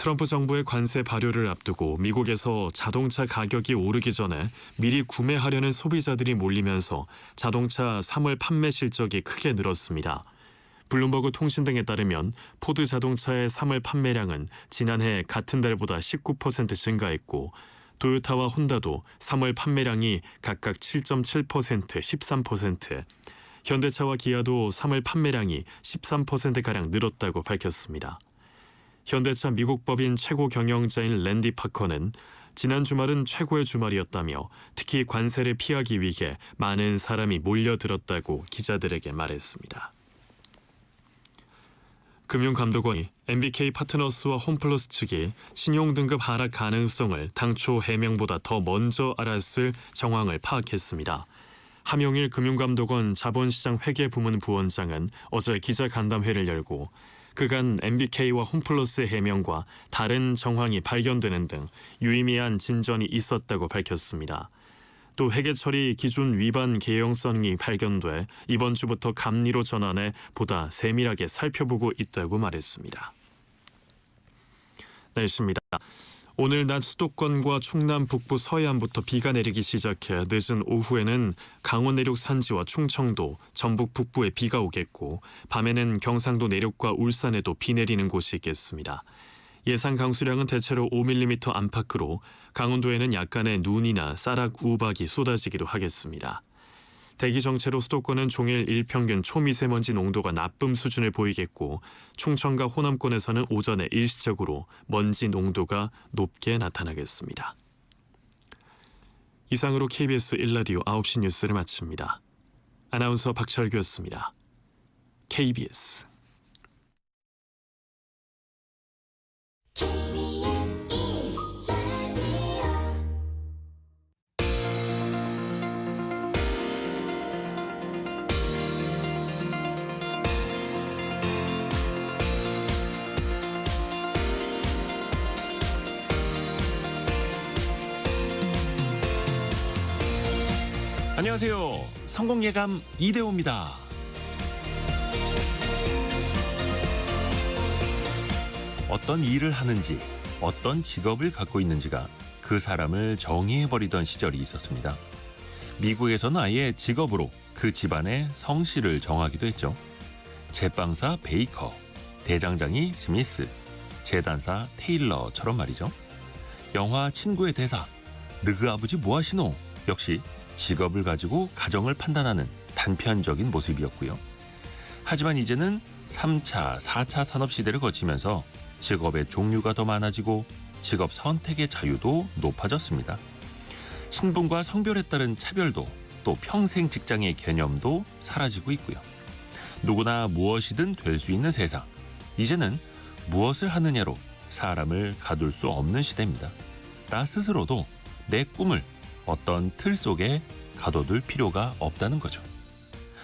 트럼프 정부의 관세 발효를 앞두고 미국에서 자동차 가격이 오르기 전에 미리 구매하려는 소비자들이 몰리면서 자동차 3월 판매 실적이 크게 늘었습니다. 블룸버그 통신 등에 따르면 포드 자동차의 3월 판매량은 지난해 같은 달보다 19% 증가했고 도요타와 혼다도 3월 판매량이 각각 7.7%, 13%, 현대차와 기아도 3월 판매량이 13%가량 늘었다고 밝혔습니다. 현대차 미국 법인 최고 경영자인 랜디 파커는 지난 주말은 최고의 주말이었다며 특히 관세를 피하기 위해 많은 사람이 몰려들었다고 기자들에게 말했습니다. 금융감독원이 MBK 파트너스와 홈플러스 측이 신용등급 하락 가능성을 당초 해명보다 더 먼저 알았을 정황을 파악했습니다. 함용일 금융감독원 자본시장 회계부문 부원장은 어제 기자간담회를 열고 그간 MBK와 홈플러스의 해명과 다른 정황이 발견되는 등 유의미한 진전이 있었다고 밝혔습니다. 또 회계처리 기준 위반 개연성이 발견돼 이번 주부터 감리로 전환해 보다 세밀하게 살펴보고 있다고 말했습니다. 날씨입니다. 오늘 낮 수도권과 충남 북부 서해안부터 비가 내리기 시작해 늦은 오후에는 강원 내륙 산지와 충청도, 전북 북부에 비가 오겠고 밤에는 경상도 내륙과 울산에도 비 내리는 곳이 있겠습니다. 예상 강수량은 대체로 5mm 안팎으로 강원도에는 약간의 눈이나 쌀락 우박이 쏟아지기도 하겠습니다. 대기 정체로 수도권은 종일 일평균 초미세먼지 농도가 나쁨 수준을 보이겠고 충청과 호남권에서는 오전에 일시적으로 먼지 농도가 높게 나타나겠습니다. 이상으로 KBS 1라디오 9시 뉴스를 마칩니다. 아나운서 박철규였습니다. KBS 안녕하세요. 성공예감 이대호입니다. 어떤 일을 하는지, 어떤 직업을 갖고 있는지가 그 사람을 정의해버리던 시절이 있었습니다. 미국에서는 아예 직업으로 그 집안의 성씨를 정하기도 했죠. 제빵사 베이커, 대장장이 스미스, 재단사 테일러처럼 말이죠. 영화 친구의 대사, 너그 아버지 뭐하시노? 역시 직업을 가지고 가정을 판단하는 단편적인 모습이었고요. 하지만 이제는 3차, 4차 산업시대를 거치면서 직업의 종류가 더 많아지고 직업 선택의 자유도 높아졌습니다. 신분과 성별에 따른 차별도 또 평생 직장의 개념도 사라지고 있고요. 누구나 무엇이든 될 수 있는 세상. 이제는 무엇을 하느냐로 사람을 가둘 수 없는 시대입니다. 나 스스로도 내 꿈을 어떤 틀 속에 가둬둘 필요가 없다는 거죠.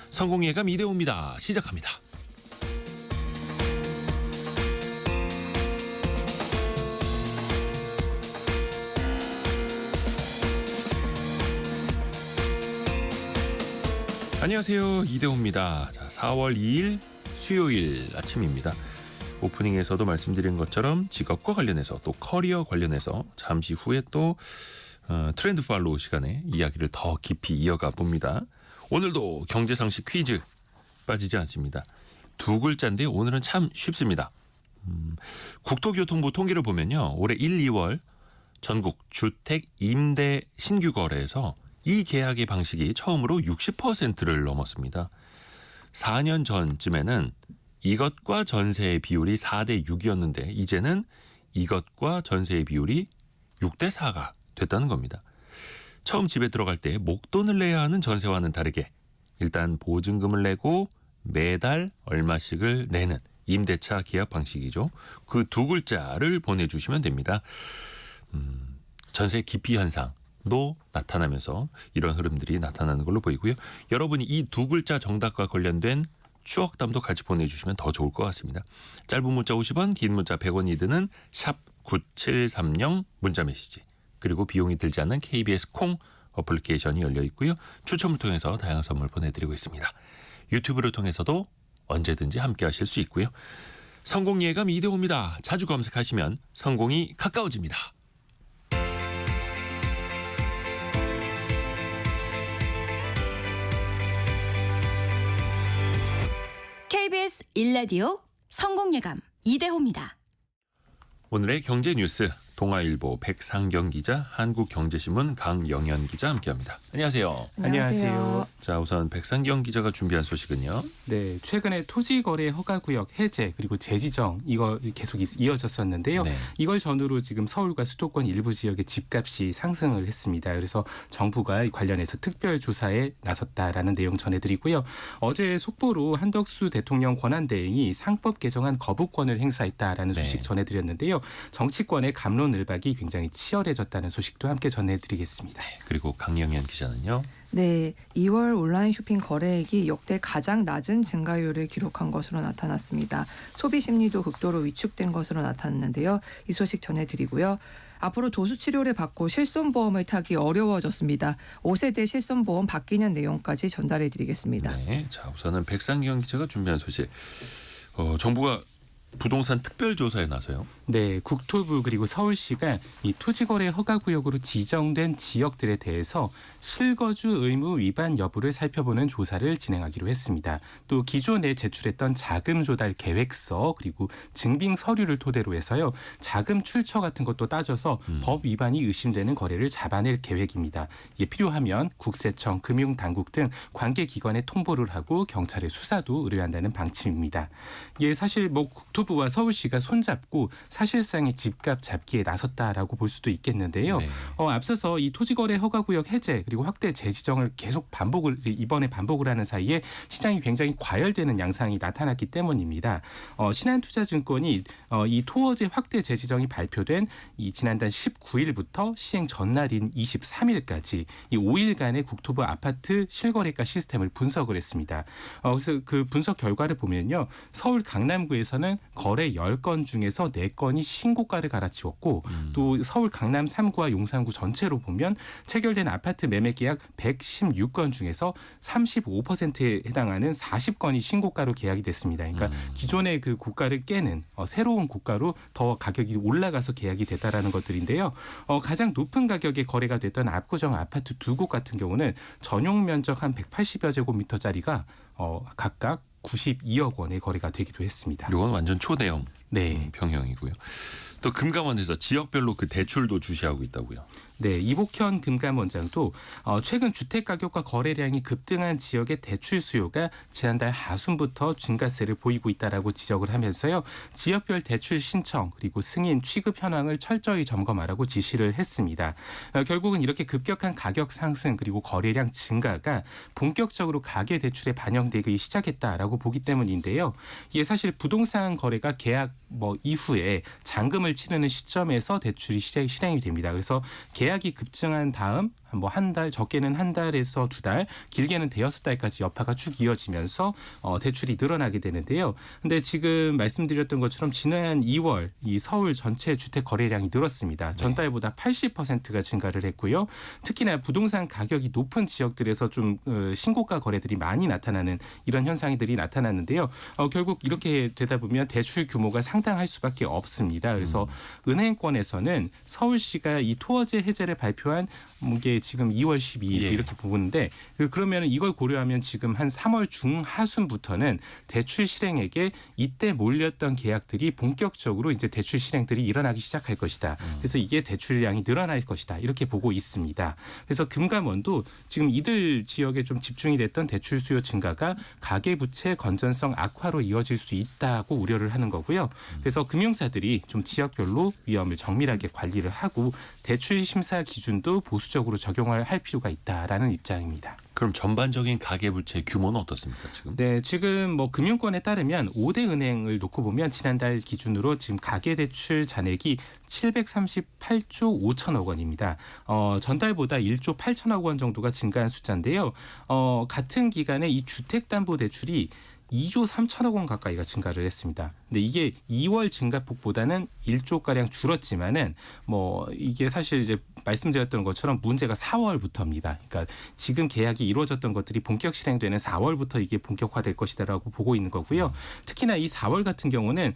성공예감 이대호입니다. 시작합니다. 안녕하세요. 이대호입니다. 자, 4월 2일 수요일 아침입니다. 오프닝에서도 말씀드린 것처럼 직업과 관련해서 또 커리어 관련해서 잠시 후에 또 트렌드 팔로우 시간에 이야기를 더 깊이 이어가 봅니다. 오늘도 경제상식 퀴즈 빠지지 않습니다. 두 글자인데 오늘은 참 쉽습니다. 국토교통부 통계를 보면요. 올해 1, 2월 전국 주택 임대 신규 거래에서 이 계약의 방식이 처음으로 60%를 넘었습니다. 4년 전쯤에는 이것과 전세의 비율이 4대 6이었는데 이제는 이것과 전세의 비율이 6대 4가 됐다는 겁니다. 처음 집에 들어갈 때 목돈을 내야 하는 전세와는 다르게 일단 보증금을 내고 매달 얼마씩을 내는 임대차 계약 방식이죠. 그 두 글자를 보내주시면 됩니다. 전세 기피 현상도 나타나면서 이런 흐름들이 나타나는 걸로 보이고요. 여러분이 이 두 글자 정답과 관련된 추억담도 같이 보내주시면 더 좋을 것 같습니다. 짧은 문자 50원, 긴 문자 100원이 드는 샵 9730 문자 메시지 그리고 비용이 들지 않는 KBS 콩 어플리케이션이 열려 있고요. 추첨을 통해서 다양한 선물 보내드리고 있습니다. 유튜브를 통해서도 언제든지 함께 하실 수 있고요. 성공 예감 이대호입니다. 자주 검색하시면 성공이 가까워집니다. KBS 1라디오 성공예감 이대호입니다. 오늘의 경제 뉴스 동아일보 백상경 기자, 한국경제신문 강영현 기자 함께합니다. 안녕하세요. 안녕하세요. 자, 우선 백상경 기자가 준비한 소식은요. 네, 최근에 토지거래 허가구역 해제 그리고 재지정 이거 계속 이어졌었는데요. 네. 이걸 전후로 지금 서울과 수도권 일부 지역의 집값이 상승을 했습니다. 그래서 정부가 관련해서 특별조사에 나섰다라는 내용 전해드리고요. 어제 속보로 한덕수 대통령 권한대행이 상법 개정안 거부권을 행사했다라는 네. 소식 전해드렸는데요. 정치권의 갑론을박이 굉장히 치열해졌다는 소식도 함께 전해드리겠습니다. 그리고 강영현 기자는요. 네, 2월 온라인 쇼핑 거래액이 역대 가장 낮은 증가율을 기록한 것으로 나타났습니다. 소비 심리도 극도로 위축된 것으로 나타났는데요. 이 소식 전해드리고요. 앞으로 도수치료를 받고 실손보험을 타기 어려워졌습니다. 5세대 실손보험 바뀌는 내용까지 전달해드리겠습니다. 네, 자, 우선은 백상경 기자가 준비한 소식. 정부가 부동산 특별조사에 나서요. 네, 국토부 그리고 서울시가 이 토지거래 허가구역으로 지정된 지역들에 대해서 실거주 의무 위반 여부를 살펴보는 조사를 진행하기로 했습니다. 또 기존에 제출했던 자금 조달 계획서 그리고 증빙 서류를 토대로 해서요. 자금 출처 같은 것도 따져서 법 위반이 의심되는 거래를 잡아낼 계획입니다. 이게 필요하면 국세청, 금융당국 등 관계기관에 통보를 하고 경찰에 수사도 의뢰한다는 방침입니다. 이게 사실 국토부와 서울시가 손잡고 사실상의 집값 잡기에 나섰다라고 볼 수도 있겠는데요. 네. 앞서서 이 토지거래 허가구역 해제 그리고 확대 재지정을 계속 이번에 반복을 하는 사이에 시장이 굉장히 과열되는 양상이 나타났기 때문입니다. 신한투자증권이 이 토어제 확대 재지정이 발표된 이 지난달 19일부터 시행 전날인 23일까지 이 5일간의 국토부 아파트 실거래가 시스템을 분석을 했습니다. 그래서 그 분석 결과를 보면요. 서울 강남구에서는 거래 10건 중에서 4건이 신고가를 갈아치웠고 또 서울 강남 3구와 용산구 전체로 보면 체결된 아파트 매매 계약 116건 중에서 35%에 해당하는 40건이 신고가로 계약이 됐습니다. 그러니까 기존의 그 고가를 깨는 새로운 고가로 더 가격이 올라가서 계약이 됐다라는 것들인데요. 가장 높은 가격에 거래가 됐던 압구정 아파트 2곳 같은 경우는 전용 면적 한 180여 제곱미터짜리가 각각 92억 원의 거래가 되기도 했습니다. 이건 완전 초대형 네. 평형이고요. 또 금감원에서 지역별로 그 대출도 주시하고 있다고요. 네, 이복현 금감원장도 최근 주택 가격과 거래량이 급등한 지역의 대출 수요가 지난달 하순부터 증가세를 보이고 있다라고 지적을 하면서요. 지역별 대출 신청 그리고 승인 취급 현황을 철저히 점검하라고 지시를 했습니다. 결국은 이렇게 급격한 가격 상승 그리고 거래량 증가가 본격적으로 가계 대출에 반영되기 시작했다라고 보기 때문인데요. 이게 사실 부동산 거래가 계약 이후에 잔금을 치르는 시점에서 대출이 실행이 됩니다. 그래서 계약이 급증한 다음 한 달, 적게는 한 달에서 2달, 길게는 대여섯 달까지 여파가 쭉 이어지면서 대출이 늘어나게 되는데요. 근데 지금 말씀드렸던 것처럼 지난 2월 이 서울 전체 주택 거래량이 늘었습니다. 전달보다 80%가 증가를 했고요. 특히나 부동산 가격이 높은 지역들에서 좀 신고가 거래들이 많이 나타나는 이런 현상들이 나타났는데요. 결국 이렇게 되다 보면 대출 규모가 상당할 수밖에 없습니다. 그래서 은행권에서는 서울시가 이 토어제 해제를 발표한 게 지금 2월 12일 예. 이렇게 보는데 그러면 이걸 고려하면 지금 한 3월 중하순부터는 대출 실행액에 이때 몰렸던 계약들이 본격적으로 이제 대출 실행들이 일어나기 시작할 것이다. 그래서 이게 대출량이 늘어날 것이다. 이렇게 보고 있습니다. 그래서 금감원도 지금 이들 지역에 좀 집중이 됐던 대출 수요 증가가 가계부채 건전성 악화로 이어질 수 있다고 우려를 하는 거고요. 그래서 금융사들이 좀 지역별로 위험을 정밀하게 관리를 하고 대출 심사 기준도 보수적으로 적용할 필요가 있다라는 입장입니다. 그럼 전반적인 가계부채 규모는 어떻습니까 지금? 네, 지금 금융권에 따르면 5대 은행을 놓고 보면 지난달 기준으로 지금 가계대출 잔액이 738조 5천억 원입니다. 전달보다 1조 8천억 원 정도가 증가한 숫자인데요. 같은 기간에 이 주택담보대출이 2조 3천억 원 가까이가 증가를 했습니다. 근데 이게 2월 증가폭보다는 1조가량 줄었지만은 이게 사실 이제 말씀드렸던 것처럼 문제가 4월부터입니다. 그러니까 지금 계약이 이루어졌던 것들이 본격 실행되는 4월부터 이게 본격화될 것이다라고 보고 있는 거고요. 특히나 이 4월 같은 경우는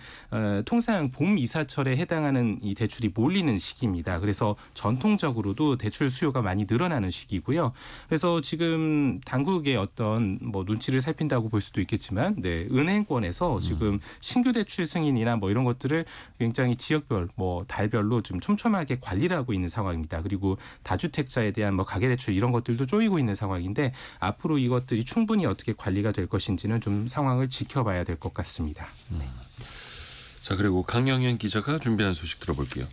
통상 봄 이사철에 해당하는 이 대출이 몰리는 시기입니다. 그래서 전통적으로도 대출 수요가 많이 늘어나는 시기고요. 그래서 지금 당국의 어떤 뭐 눈치를 살핀다고 볼 수도 있겠지만, 네, 은행권에서 지금 신규 대출 승인이나 뭐 이런 것들을 굉장히 지역별, 뭐 달별로 좀 촘촘하게 관리를 하고 있는 상황입니다. 그리고 다주택자에 대한 뭐 가계대출 이런 것들도 쪼이고 있는 상황인데 앞으로 이것들이 충분히 어떻게 관리가 될 것인지는 좀 상황을 지켜봐야 될 것 같습니다. 자, 그리고 강영현 기자가 준비한 소식 들어볼게요.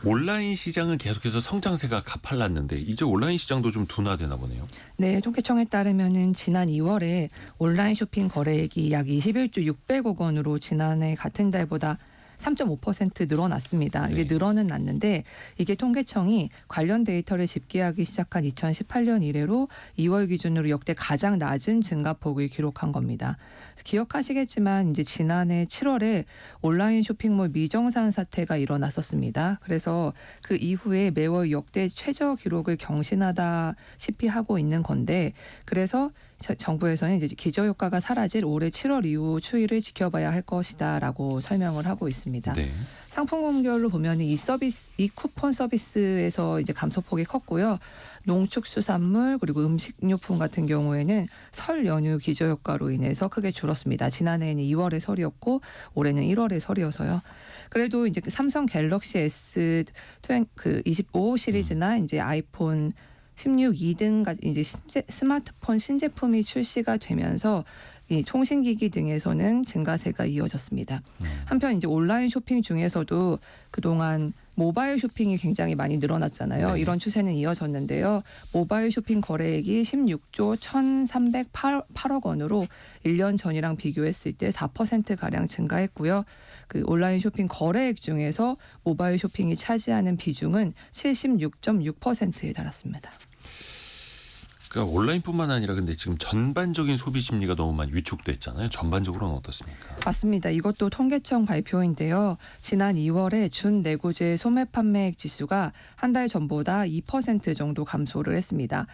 온라인 시장은 계속해서 성장세가 가팔랐는데 이제 온라인 시장도 좀 둔화되나 보네요. 네, 통계청에 따르면은 지난 2월에 온라인 쇼핑 거래액이 약 21조 600억 원으로 지난해 같은 달보다 3.5% 늘어났습니다. 이게 네. 늘어는 났는데 이게 통계청이 관련 데이터를 집계하기 시작한 2018년 이래로 2월 기준으로 역대 가장 낮은 증가폭을 기록한 겁니다. 기억하시겠지만 이제 지난해 7월에 온라인 쇼핑몰 미정산 사태가 일어났었습니다. 그래서 그 이후에 매월 역대 최저 기록을 경신하다시피 하고 있는 건데 그래서 정부에서는 이제 기저효과가 사라질 올해 7월 이후 추이를 지켜봐야 할 것이다라고 설명을 하고 있습니다. 네. 상품군별로 보면 이 쿠폰 서비스에서 이제 감소폭이 컸고요. 농축수산물 그리고 음식료품 같은 경우에는 설 연휴 기저효과로 인해서 크게 줄었습니다. 지난해에는 2월에 설이었고 올해는 1월에 설이어서요. 그래도 이제 삼성 갤럭시 S25 시리즈나 이제 아이폰 16, 2등 이제 스마트폰 신제품이 출시가 되면서 이 통신기기 등에서는 증가세가 이어졌습니다. 한편 이제 온라인 쇼핑 중에서도 그동안 모바일 쇼핑이 굉장히 많이 늘어났잖아요. 네. 이런 추세는 이어졌는데요. 모바일 쇼핑 거래액이 16조 1,308억 원으로 1년 전이랑 비교했을 때 4%가량 증가했고요. 그 온라인 쇼핑 거래액 중에서 모바일 쇼핑이 차지하는 비중은 76.6%에 달했습니다. 그러니까 온라인뿐만 아니라 근데 지금 전반적인 소비 심리가 너무 많이 위축됐잖아요. 전반적으로는 어떻습니까? 맞습니다. 이것도 통계청 발표인데요. 지난 2월에 준내구재 소매 판매액 지수가 한 달 전보다 2% 정도 감소를 했습니다.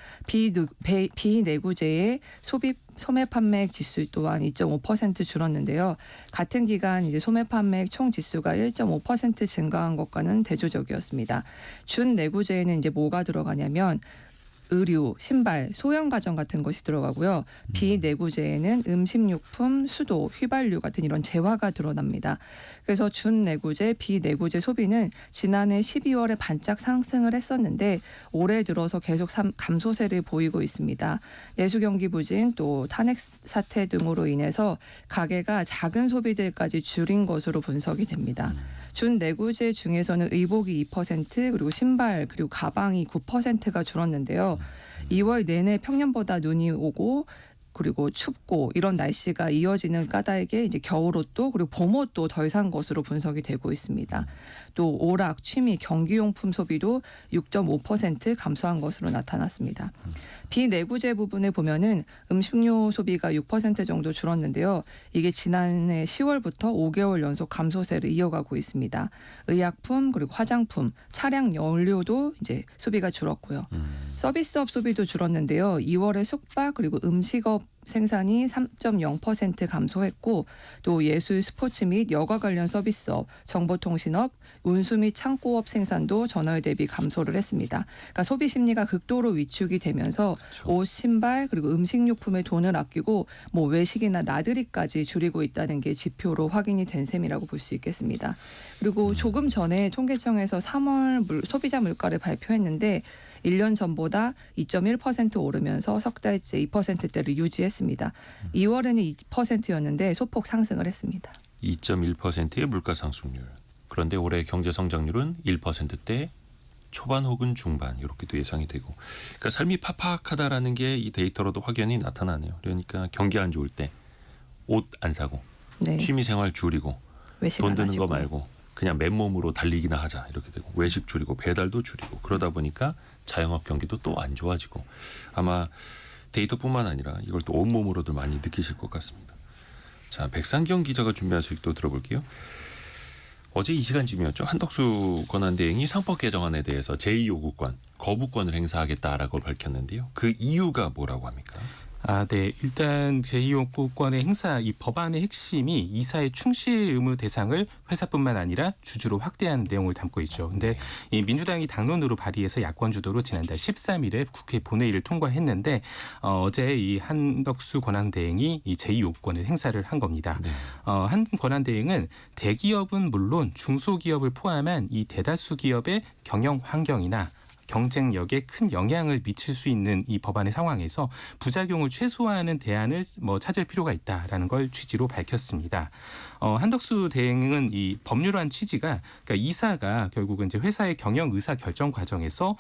비내구재의 소매 판매액 지수 또한 2.5% 줄었는데요. 같은 기간 이제 소매 판매액 총 지수가 1.5% 증가한 것과는 대조적이었습니다. 준내구재에는 이제 뭐가 들어가냐면 의류, 신발, 소형 가전 같은 것이 들어가고요. 비내구재에는 음식료품, 수도, 휘발유 같은 이런 재화가 드러납니다. 그래서 준내구재, 비내구재 소비는 지난해 12월에 반짝 상승을 했었는데 올해 들어서 계속 감소세를 보이고 있습니다. 내수 경기 부진 또 탄핵 사태 등으로 인해서 가계가 작은 소비들까지 줄인 것으로 분석이 됩니다. 준내구재 중에서는 의복이 2% 그리고 신발 그리고 가방이 9%가 줄었는데요. 2월 내내 평년보다 눈이 오고 그리고 춥고 이런 날씨가 이어지는 까닭에 이제 겨울옷도 그리고 봄옷도 덜 산 것으로 분석이 되고 있습니다. 또 오락, 취미, 경기용품 소비도 6.5% 감소한 것으로 나타났습니다. 비내구재 부분을 보면은 음식료 소비가 6% 정도 줄었는데요. 이게 지난해 10월부터 5개월 연속 감소세를 이어가고 있습니다. 의약품 그리고 화장품, 차량 연료도 이제 소비가 줄었고요. 서비스업 소비도 줄었는데요. 2월에 숙박 그리고 음식업 생산이 3.0% 감소했고 또 예술, 스포츠 및 여가 관련 서비스업, 정보통신업, 운수 및 창고업 생산도 전월 대비 감소를 했습니다. 그러니까 소비 심리가 극도로 위축이 되면서 그렇죠. 옷, 신발 그리고 음식료품에 돈을 아끼고 뭐 외식이나 나들이까지 줄이고 있다는 게 지표로 확인이 된 셈이라고 볼 수 있겠습니다. 그리고 조금 전에 통계청에서 3월 소비자 물가를 발표했는데 1년 전보다 2.1% 오르면서 석 달째 2%대를 유지했습니다. 2월에는 2%였는데 소폭 상승을 했습니다. 2.1%의 물가 상승률. 그런데 올해 경제 성장률은 1%대 초반 혹은 중반 이렇게도 예상이 되고. 그러니까 삶이 팍팍하다라는 게 이 데이터로도 확연히 나타나네요. 그러니까 경기 안 좋을 때 옷 안 사고 네. 취미생활 줄이고 외식 돈 안 드는 하시고. 거 말고 그냥 맨몸으로 달리기나 하자 이렇게 되고 외식 줄이고 배달도 줄이고 그러다 보니까 자영업 경기도 또 안 좋아지고 아마 데이터뿐만 아니라 이걸 또 온몸으로도 많이 느끼실 것 같습니다. 자, 백상경 기자가 준비한 소식도 들어볼게요. 어제 이 시간쯤이었죠. 한덕수 권한대행이 상법 개정안에 대해서 제2요구권, 거부권을 행사하겠다라고 밝혔는데요. 그 이유가 뭐라고 합니까? 네. 일단 제2요구권의 행사, 이 법안의 핵심이 이사의 충실 의무 대상을 회사뿐만 아니라 주주로 확대하는 내용을 담고 있죠. 근데 이 민주당이 당론으로 발의해서 야권 주도로 지난달 13일에 국회 본회의를 통과했는데 어제 이 한덕수 권한대행이 이 제2요구권을 행사를 한 겁니다. 네. 한 권한대행은 대기업은 물론 중소기업을 포함한 이 대다수 기업의 경영 환경이나 경쟁력에 큰 영향을 미칠 수 있는 이 법안의 상황에서 부작용을 최소화하는 대안을 찾을 필요가 있다라는 걸 취지로 밝혔습니다. 한덕수 대행은 이 법률안 취지가 그러니까 이사가 결국은 이제 회사의 경영 의사 결정 과정에서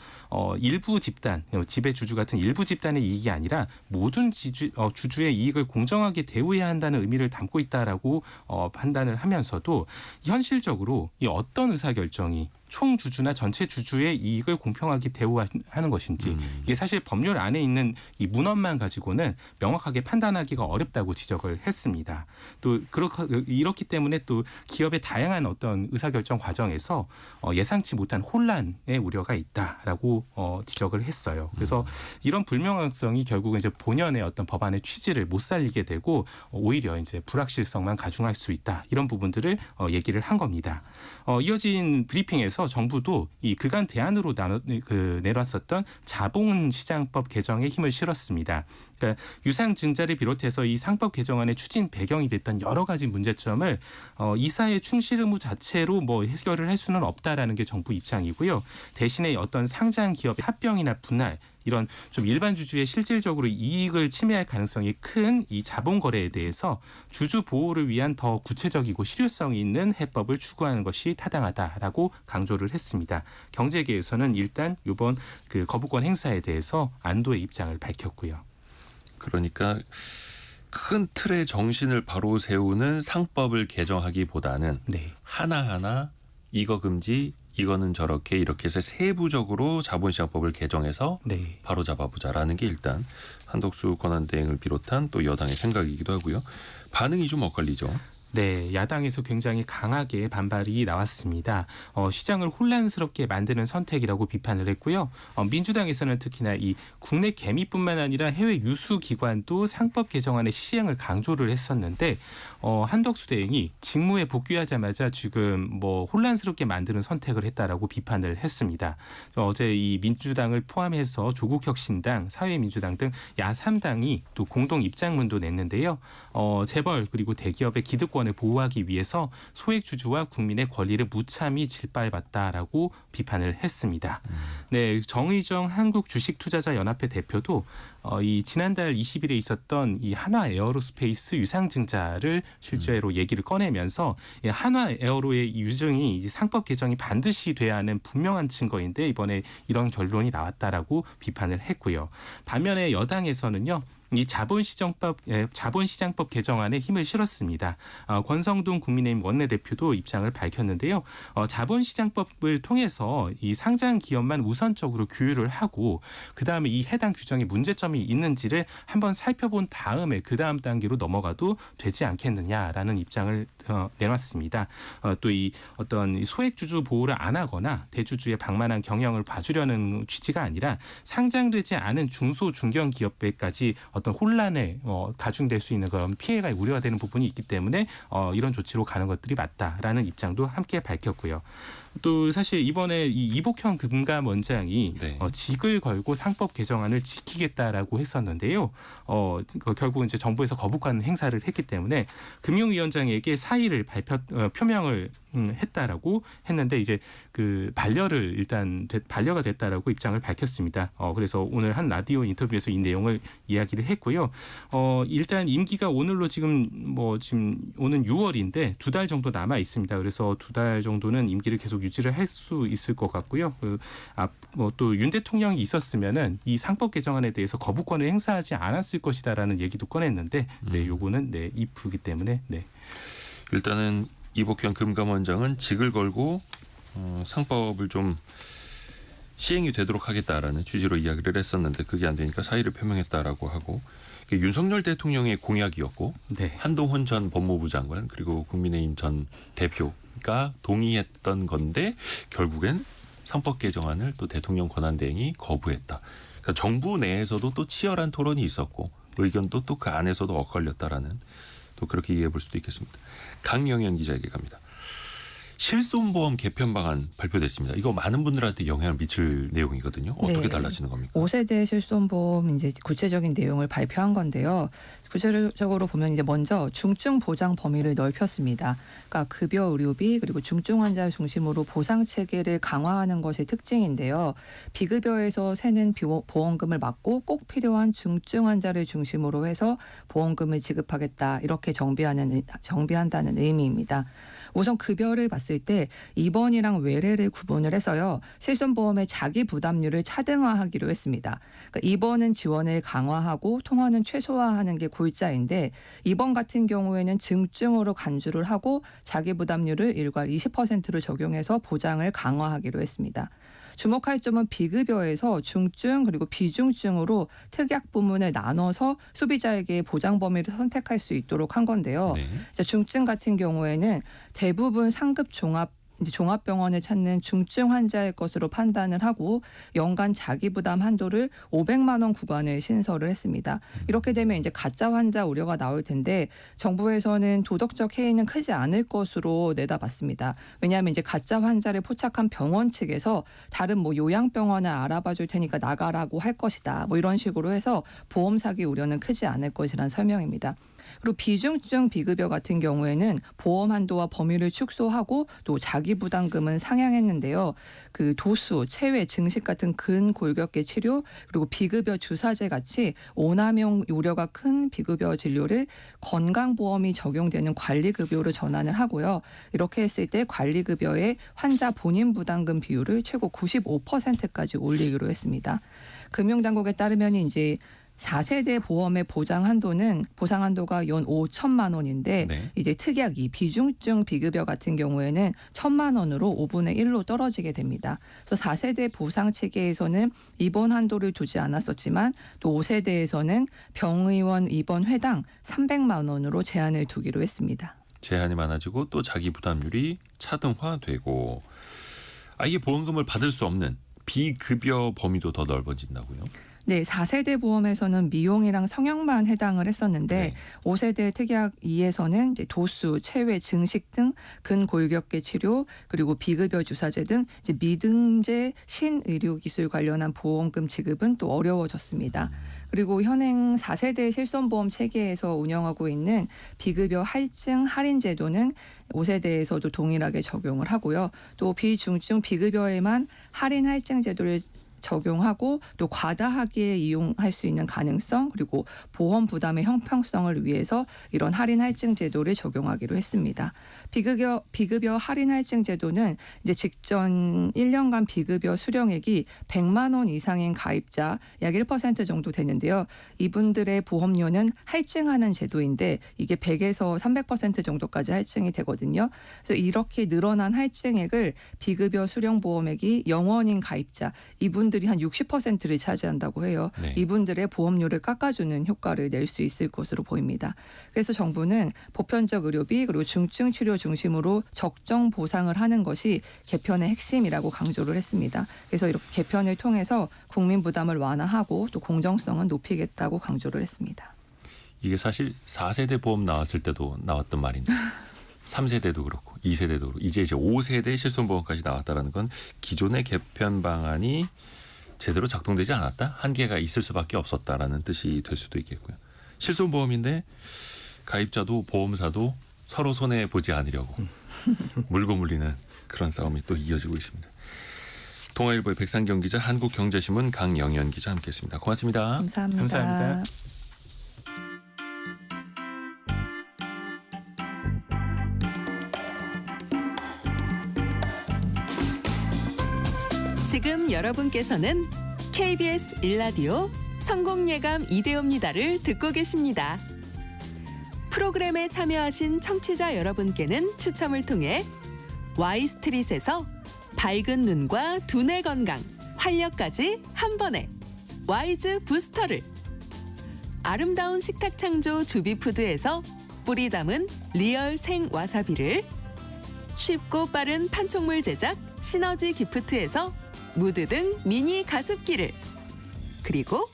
일부 집단, 지배 주주 같은 일부 집단의 이익이 아니라 모든 주주의 이익을 공정하게 대우해야 한다는 의미를 담고 있다라고 판단을 하면서도 현실적으로 이 어떤 의사 결정이 총 주주나 전체 주주의 이익을 공평하게 대우하는 것인지 이게 사실 법률 안에 있는 이 문헌만 가지고는 명확하게 판단하기가 어렵다고 지적을 했습니다. 또 이렇기 때문에 또 기업의 다양한 어떤 의사결정 과정에서 예상치 못한 혼란의 우려가 있다라고 지적을 했어요. 그래서 이런 불명확성이 결국은 이제 본연의 어떤 법안의 취지를 못 살리게 되고 오히려 이제 불확실성만 가중할 수 있다. 이런 부분들을 얘기를 한 겁니다. 이어진 브리핑에서 정부도 이 그간 대안으로 내놨었던 자본시장법 개정에 힘을 실었습니다. 그러니까 유상증자를 비롯해서 이 상법 개정안의 추진 배경이 됐던 여러 가지 문제점을 이사의 충실 의무 자체로 해결을 할 수는 없다라는 게 정부 입장이고요. 대신에 어떤 상장 기업의 합병이나 분할 이런 좀 일반 주주의 실질적으로 이익을 침해할 가능성이 큰 이 자본 거래에 대해서 주주 보호를 위한 더 구체적이고 실효성이 있는 해법을 추구하는 것이 타당하다라고 강조를 했습니다. 경제계에서는 일단 이번 그 거부권 행사에 대해서 안도의 입장을 밝혔고요. 그러니까 큰 틀의 정신을 바로 세우는 상법을 개정하기보다는 네. 하나하나 이거 금지, 이거는 저렇게 이렇게 해서 세부적으로 자본시장법을 개정해서 네. 바로 잡아보자라는 게 일단 한덕수 권한대행을 비롯한 또 여당의 생각이기도 하고요. 반응이 좀 엇갈리죠. 네, 야당에서 굉장히 강하게 반발이 나왔습니다. 시장을 혼란스럽게 만드는 선택이라고 비판을 했고요. 민주당에서는 특히나 이 국내 개미뿐만 아니라 해외 유수 기관도 상법 개정안의 시행을 강조를 했었는데 한덕수 대행이 직무에 복귀하자마자 지금 혼란스럽게 만드는 선택을 했다라고 비판을 했습니다. 어제 이 민주당을 포함해서 조국혁신당, 사회민주당 등 야3당이 또 공동 입장문도 냈는데요. 재벌 그리고 대기업의 기득권을 보호하기 위해서 소액 주주와 국민의 권리를 무참히 짓밟았다라고 비판을 했습니다. 네, 정의정 한국주식투자자연합회 대표도 이 지난달 20일에 있었던 이 한화 에어로스페이스 유상증자를 실제로 얘기를 꺼내면서 이 한화 에어로의 유증이 상법 개정이 반드시 돼야 하는 분명한 증거인데 이번에 이런 결론이 나왔다라고 비판을 했고요. 반면에 여당에서는요. 이 자본시장법 개정안에 힘을 실었습니다. 권성동 국민의힘 원내대표도 입장을 밝혔는데요. 자본시장법을 통해서 이 상장 기업만 우선적으로 규율을 하고 그다음에 이 해당 규정에 문제점이 있는지를 한번 살펴본 다음에 그다음 단계로 넘어가도 되지 않겠느냐라는 입장을 내놨습니다. 또 이 어떤 소액 주주 보호를 안 하거나 대주주의 방만한 경영을 봐주려는 취지가 아니라 상장되지 않은 중소 중견 기업에까지 어떤 혼란에 가중될 수 있는 그런 피해가 우려가 되는 부분이 있기 때문에 이런 조치로 가는 것들이 맞다라는 입장도 함께 밝혔고요. 또 사실 이번에 이 이복형 금감원장이 네. 직을 걸고 상법 개정안을 지키겠다라고 했었는데요. 결국은 이제 정부에서 거부권 행사를 했기 때문에 금융위원장에게 사의를 표명을 했다라고 했는데 이제 그 반려가 됐다라고 입장을 밝혔습니다. 그래서 오늘 한 라디오 인터뷰에서 이 내용을 이야기를 했고요. 일단 임기가 오늘로 지금 오는 6월인데 2달 정도 남아 있습니다. 그래서 2달 정도는 임기를 계속 유지를 할 수 있을 것 같고요. 또 윤 대통령이 있었으면은 이 상법 개정안에 대해서 거부권을 행사하지 않았을 것이다라는 얘기도 꺼냈는데, 네, 요거는 네 if이기 때문에 네. 일단은 이복현 금감원장은 직을 걸고 상법을 좀 시행이 되도록 하겠다라는 취지로 이야기를 했었는데 그게 안 되니까 사의를 표명했다라고 하고 윤석열 대통령의 공약이었고 네. 한동훈 전 법무부 장관 그리고 국민의힘 전 대표 국회가 동의했던 건데 결국엔 상법 개정안을 또 대통령 권한대행이 거부했다. 그러니까 정부 내에서도 또 치열한 토론이 있었고 의견도 또 그 안에서도 엇갈렸다라는 또 그렇게 이해해 볼 수도 있겠습니다. 강영현 기자에게 갑니다. 실손보험 개편 방안 발표됐습니다. 이거 많은 분들한테 영향을 미칠 내용이거든요. 어떻게 네. 달라지는 겁니까? 5세대 실손보험 이제 구체적인 내용을 발표한 건데요. 구체적으로 보면 이제 먼저 중증 보장 범위를 넓혔습니다. 그러니까 급여 의료비 그리고 중증 환자 중심으로 보상 체계를 강화하는 것이 특징인데요. 비급여에서 새는 보험금을 막고 꼭 필요한 중증 환자를 중심으로 해서 보험금을 지급하겠다 이렇게 정비한다는 의미입니다. 우선 급여를 봤을 때 입원이랑 외래를 구분을 해서요. 실손보험의 자기 부담률을 차등화하기로 했습니다. 그러니까 입원은 지원을 강화하고 통화는 최소화하는 게 골자인데 입원 같은 경우에는 증증으로 간주를 하고 자기 부담률을 일괄 20%로 적용해서 보장을 강화하기로 했습니다. 주목할 점은 비급여에서 중증 그리고 비중증으로 특약 부문을 나눠서 소비자에게 보장 범위를 선택할 수 있도록 한 건데요. 네. 중증 같은 경우에는 대부분 상급 종합병원을 찾는 중증 환자의 것으로 판단을 하고 연간 자기부담 한도를 500만 원 구간을 신설을 했습니다. 이렇게 되면 이제 가짜 환자 우려가 나올 텐데 정부에서는 도덕적 해이는 크지 않을 것으로 내다봤습니다. 왜냐하면 이제 가짜 환자를 포착한 병원 측에서 다른 요양병원을 알아봐 줄 테니까 나가라고 할 것이다. 이런 식으로 해서 보험 사기 우려는 크지 않을 것이란 설명입니다. 그리고 비중증 비급여 같은 경우에는 보험 한도와 범위를 축소하고 또 자기 부담금은 상향했는데요. 그 도수, 체외, 증식 같은 근골격계 치료 그리고 비급여 주사제 같이 오남용 우려가 큰 비급여 진료를 건강보험이 적용되는 관리급여로 전환을 하고요. 이렇게 했을 때 관리급여의 환자 본인 부담금 비율을 최고 95%까지 올리기로 했습니다. 금융당국에 따르면 이제 4세대 보험의 보상 한도가 연 5천만 원인데 네. 이제 특약 2 비중증 비급여 같은 경우에는 1,000만 원으로 5분의 1로 떨어지게 됩니다. 그래서 4세대 보상 체계에서는 입원 한도를 두지 않았었지만 또 5세대에서는 병의원 입원 회당 300만 원으로 제한을 두기로 했습니다. 제한이 많아지고 또 자기 부담률이 차등화되고 아예 보험금을 받을 수 없는 비급여 범위도 더 넓어진다고요? 네, 4세대 보험에서는 미용이랑 성형만 해당을 했었는데 네. 5세대 특약 2에서는 이제 도수, 체외, 증식 등 근골격계 치료 그리고 비급여 주사제 등 이제 미등재 신의료기술 관련한 보험금 지급은 또 어려워졌습니다. 그리고 현행 4세대 실손보험 체계에서 운영하고 있는 비급여 할증 할인 제도는 5세대에서도 동일하게 적용을 하고요. 또 비중증 비급여에만 할인 할증 제도를 적용하고 또 과다하게 이용할 수 있는 가능성 그리고 보험 부담의 형평성을 위해서 이런 할인 할증 제도를 적용하기로 했습니다. 비급여 할인 할증 제도는 이제 직전 1년간 비급여 수령액이 100만 원 이상인 가입자 약 1% 정도 되는데요. 이분들의 보험료는 할증하는 제도인데 이게 100에서 300% 정도까지 할증이 되거든요. 그래서 이렇게 늘어난 할증액을 비급여 수령 보험액이 0원인 가입자 이분들이 한 60%를 차지한다고 해요. 네. 이분들의 보험료를 깎아주는 효과를 낼 수 있을 것으로 보입니다. 그래서 정부는 보편적 의료비 그리고 중증 치료 중심으로 적정 보상을 하는 것이 개편의 핵심이라고 강조를 했습니다. 그래서 이렇게 개편을 통해서 국민 부담을 완화하고 또 공정성은 높이겠다고 강조를 했습니다. 이게 사실 4세대 보험 나왔을 때도 나왔던 말인데 3세대도 그렇고 2세대도 그렇고 이제 5세대 실손보험까지 나왔다라는 건 기존의 개편 방안이 제대로 작동되지 않았다. 한계가 있을 수밖에 없었다라는 뜻이 될 수도 있겠고요. 실손보험인데 가입자도 보험사도 서로 손해 보지 않으려고 물고 물리는 그런 싸움이 또 이어지고 있습니다. 동아일보의 백상경 기자, 한국경제신문 강영현 기자 함께했습니다. 고맙습니다. 감사합니다. 감사합니다. 지금 여러분께서는 KBS 일라디오 성공예감 이대호입니다를 듣고 계십니다. 프로그램에 참여하신 청취자 여러분께는 추첨을 통해 Y스트릿에서 밝은 눈과 두뇌 건강, 활력까지 한 번에 와이즈 부스터를, 아름다운 식탁 창조 주비푸드에서 뿌리 담은 리얼 생 와사비를, 쉽고 빠른 판촉물 제작 시너지 기프트에서 무드 등 미니 가습기를, 그리고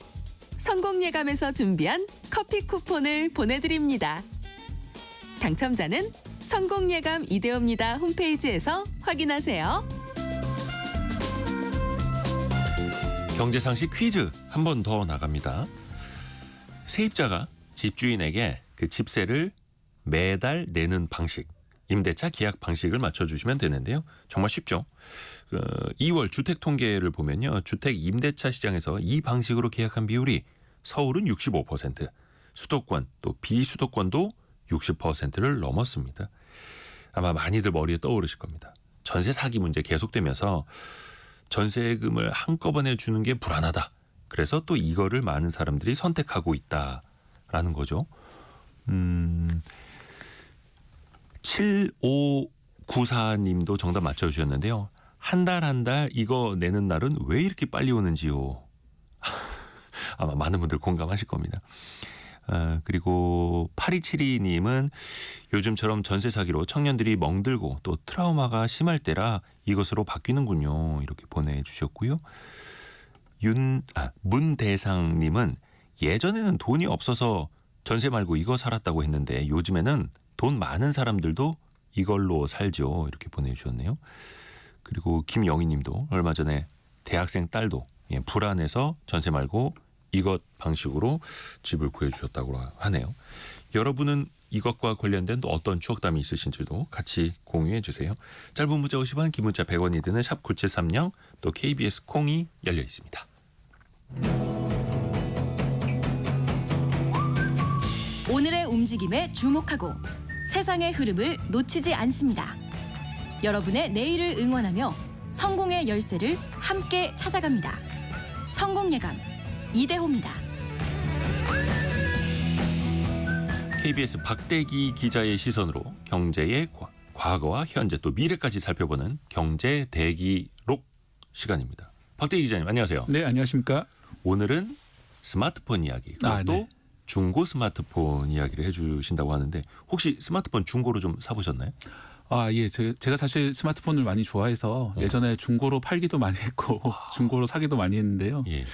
성공예감에서 준비한 커피 쿠폰을 보내드립니다. 당첨자는 성공예감 이데옵니다 홈페이지에서 확인하세요. 경제상식 퀴즈 한 번 더 나갑니다. 세입자가 집주인에게 그 집세를 매달 내는 방식, 임대차 계약 방식을 맞춰주시면 되는데요. 정말 쉽죠. 2월 주택 통계를 보면요. 주택 임대차 시장에서 이 방식으로 계약한 비율이 서울은 65%, 수도권 또 비수도권도 60%를 넘었습니다. 아마 많이들 머리에 떠오르실 겁니다. 전세 사기 문제 계속되면서 전세금을 한꺼번에 주는 게 불안하다. 그래서 또 이거를 많은 사람들이 선택하고 있다라는 거죠. 7594님도 정답 맞춰주셨는데요. 한 달 이거 내는 날은 왜 이렇게 빨리 오는지요. 아마 많은 분들 공감하실 겁니다. 그리고 8272님은 요즘처럼 전세 사기로 청년들이 멍들고 또 트라우마가 심할 때라 이것으로 바뀌는군요. 이렇게 보내주셨고요. 문대상님은 예전에는 돈이 없어서 전세 말고 이거 살았다고 했는데 요즘에는 돈 많은 사람들도 이걸로 살죠. 이렇게 보내주셨네요. 그리고 김영희님도 얼마 전에 대학생 딸도 불안해서 전세 말고 이것 방식으로 집을 구해주셨다고 하네요. 여러분은 이것과 관련된 또 어떤 추억담이 있으신지도 같이 공유해 주세요. 짧은 문자 50원, 긴 문자 100원이 드는 샵 9730, 또 KBS 콩이 열려 있습니다. 오늘의 움직임에 주목하고 세상의 흐름을 놓치지 않습니다. 여러분의 내일을 응원하며 성공의 열쇠를 함께 찾아갑니다. 성공예감 이대호입니다. KBS 박대기 기자의 시선으로 경제의 과거와 현재 또 미래까지 살펴보는 경제대기록 시간입니다. 박대기 기자님 안녕하세요. 네, 안녕하십니까? 오늘은 스마트폰 이야기, 그것도 네. 중고 스마트폰 이야기를 해주신다고 하는데 혹시 스마트폰 중고로 좀 사보셨나요? 예. 제가 사실 스마트폰을 많이 좋아해서 예전에 중고로 팔기도 많이 했고 중고로 사기도 많이 했는데요. 예.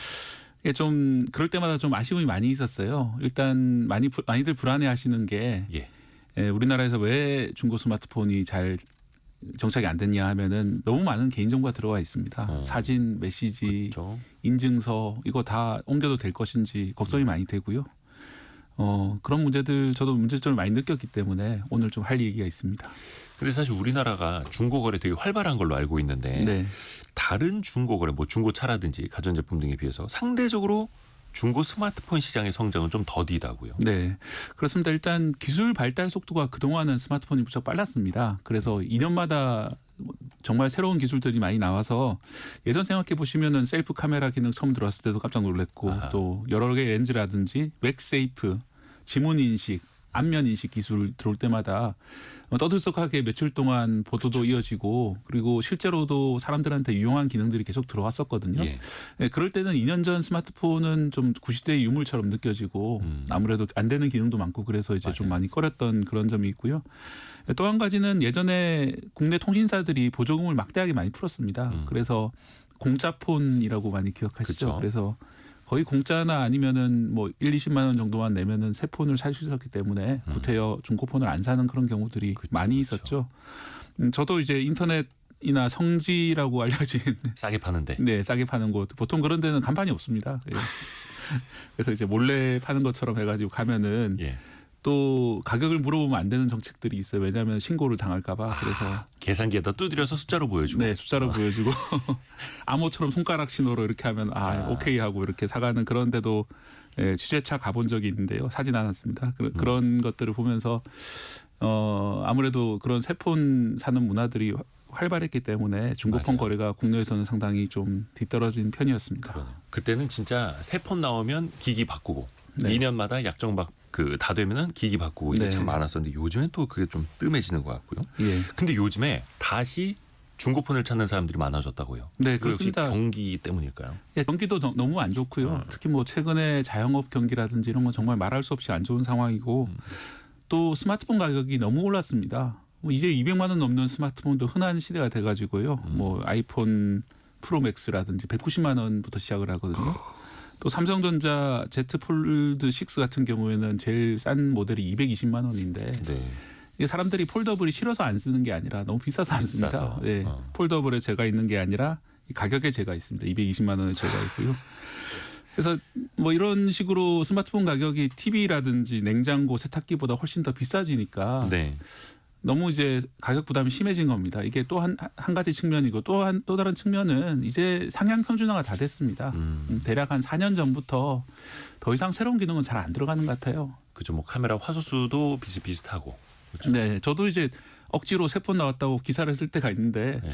이게 좀 그럴 때마다 좀 아쉬움이 많이 있었어요. 일단 많이들 불안해하시는 게 우리나라에서 왜 중고 스마트폰이 잘 정착이 안 됐냐 하면은 너무 많은 개인정보가 들어가 있습니다. 사진, 메시지, 그렇죠. 인증서 이거 다 옮겨도 될 것인지 걱정이 많이 되고요. 그런 문제들 저도 문제점을 많이 느꼈기 때문에 오늘 좀 할 얘기가 있습니다. 근데 사실 우리나라가 중고거래 되게 활발한 걸로 알고 있는데 네. 다른 중고거래, 뭐 중고차라든지 가전제품 등에 비해서 상대적으로 중고 스마트폰 시장의 성장은 좀 더디다고요. 네, 그렇습니다. 일단 기술 발달 속도가 그동안은 스마트폰이 무척 빨랐습니다. 그래서 2년마다 정말 새로운 기술들이 많이 나와서 예전 생각해 보시면은 셀프 카메라 기능 처음 들어왔을 때도 깜짝 놀랐고 또 여러 개의 렌즈라든지 맥세이프, 지문 인식, 안면 인식 기술 들어올 때마다 떠들썩하게 며칠 동안 보도도 이어지고 그리고 실제로도 사람들한테 유용한 기능들이 계속 들어왔었거든요. 네, 그럴 때는 2년 전 스마트폰은 좀 구시대의 유물처럼 느껴지고 아무래도 안 되는 기능도 많고 그래서 이제 좀 많이 꺼렸던 그런 점이 있고요. 또 한 가지는 예전에 국내 통신사들이 보조금을 막대하게 많이 풀었습니다. 그래서 공짜폰이라고 많이 기억하시죠. 그쵸. 그래서 거의 공짜나 아니면은 뭐 1-20만 원 정도만 내면은 새 폰을 살 수 있었기 때문에 구태여 중고폰을 안 사는 그런 경우들이 많이 있었죠. 저도 이제 인터넷이나 성지라고 알려진 싸게 파는데. 네, 싸게 파는 곳 보통 그런 데는 간판이 없습니다. 예. 그래서 이제 몰래 파는 것처럼 해가지고 가면은 또 가격을 물어보면 안 되는 정책들이 있어요. 왜냐하면 신고를 당할까봐. 그래서 계산기에다 두드려서 숫자로 보여주고. 네, 숫자로 보여주고 암호처럼 손가락 신호로 이렇게 하면 오케이 하고 이렇게 사가는 그런데도 취재차 가본 적이 있는데요. 사진 않았습니다. 그런 것들을 보면서 아무래도 그런 새 폰 사는 문화들이 활발했기 때문에 중고폰 거래가 국내에서는 상당히 좀 뒤떨어진 편이었습니다. 그때는 진짜 새 폰 나오면 기기 바꾸고 2년마다 약정 다 되면은 기기 바꾸고 이게 참 많았었는데 요즘엔 또 그게 좀 뜸해지는 것 같고요. 근데 요즘에 다시 중고폰을 찾는 사람들이 많아졌다고요. 네, 그거 역시 그렇습니다. 경기 때문일까요? 경기도 너무 안 좋고요. 특히 뭐 최근에 자영업 경기라든지 이런 건 정말 말할 수 없이 안 좋은 상황이고 또 스마트폰 가격이 너무 올랐습니다. 뭐 이제 200만 원 넘는 스마트폰도 흔한 시대가 돼가지고요. 뭐 아이폰 프로 맥스라든지 190만 원부터 시작을 하거든요. 또 삼성전자 Z 폴드 6 같은 경우에는 제일 싼 모델이 220만 원인데 네. 이게 사람들이 폴더블이 싫어서 안 쓰는 게 아니라 너무 비싸서 안 씁니다. 비싸서. 네. 폴더블에 제가 있는 게 아니라 가격에 제가 있습니다. 220만 원에 제가 있고요. 그래서 뭐 이런 식으로 스마트폰 가격이 TV라든지 냉장고, 세탁기보다 훨씬 더 비싸지니까 네. 너무 이제 가격 부담이 심해진 겁니다. 이게 또 한 가지 측면이고 또 다른 측면은 이제 상향 평준화가 다 됐습니다. 대략 한 4년 전부터 더 이상 새로운 기능은 잘 안 들어가는 것 같아요. 그죠. 뭐 카메라 화소수도 비슷비슷하고. 그렇죠? 네, 저도 이제 억지로 새 폰 나왔다고 기사를 쓸 때가 있는데 네.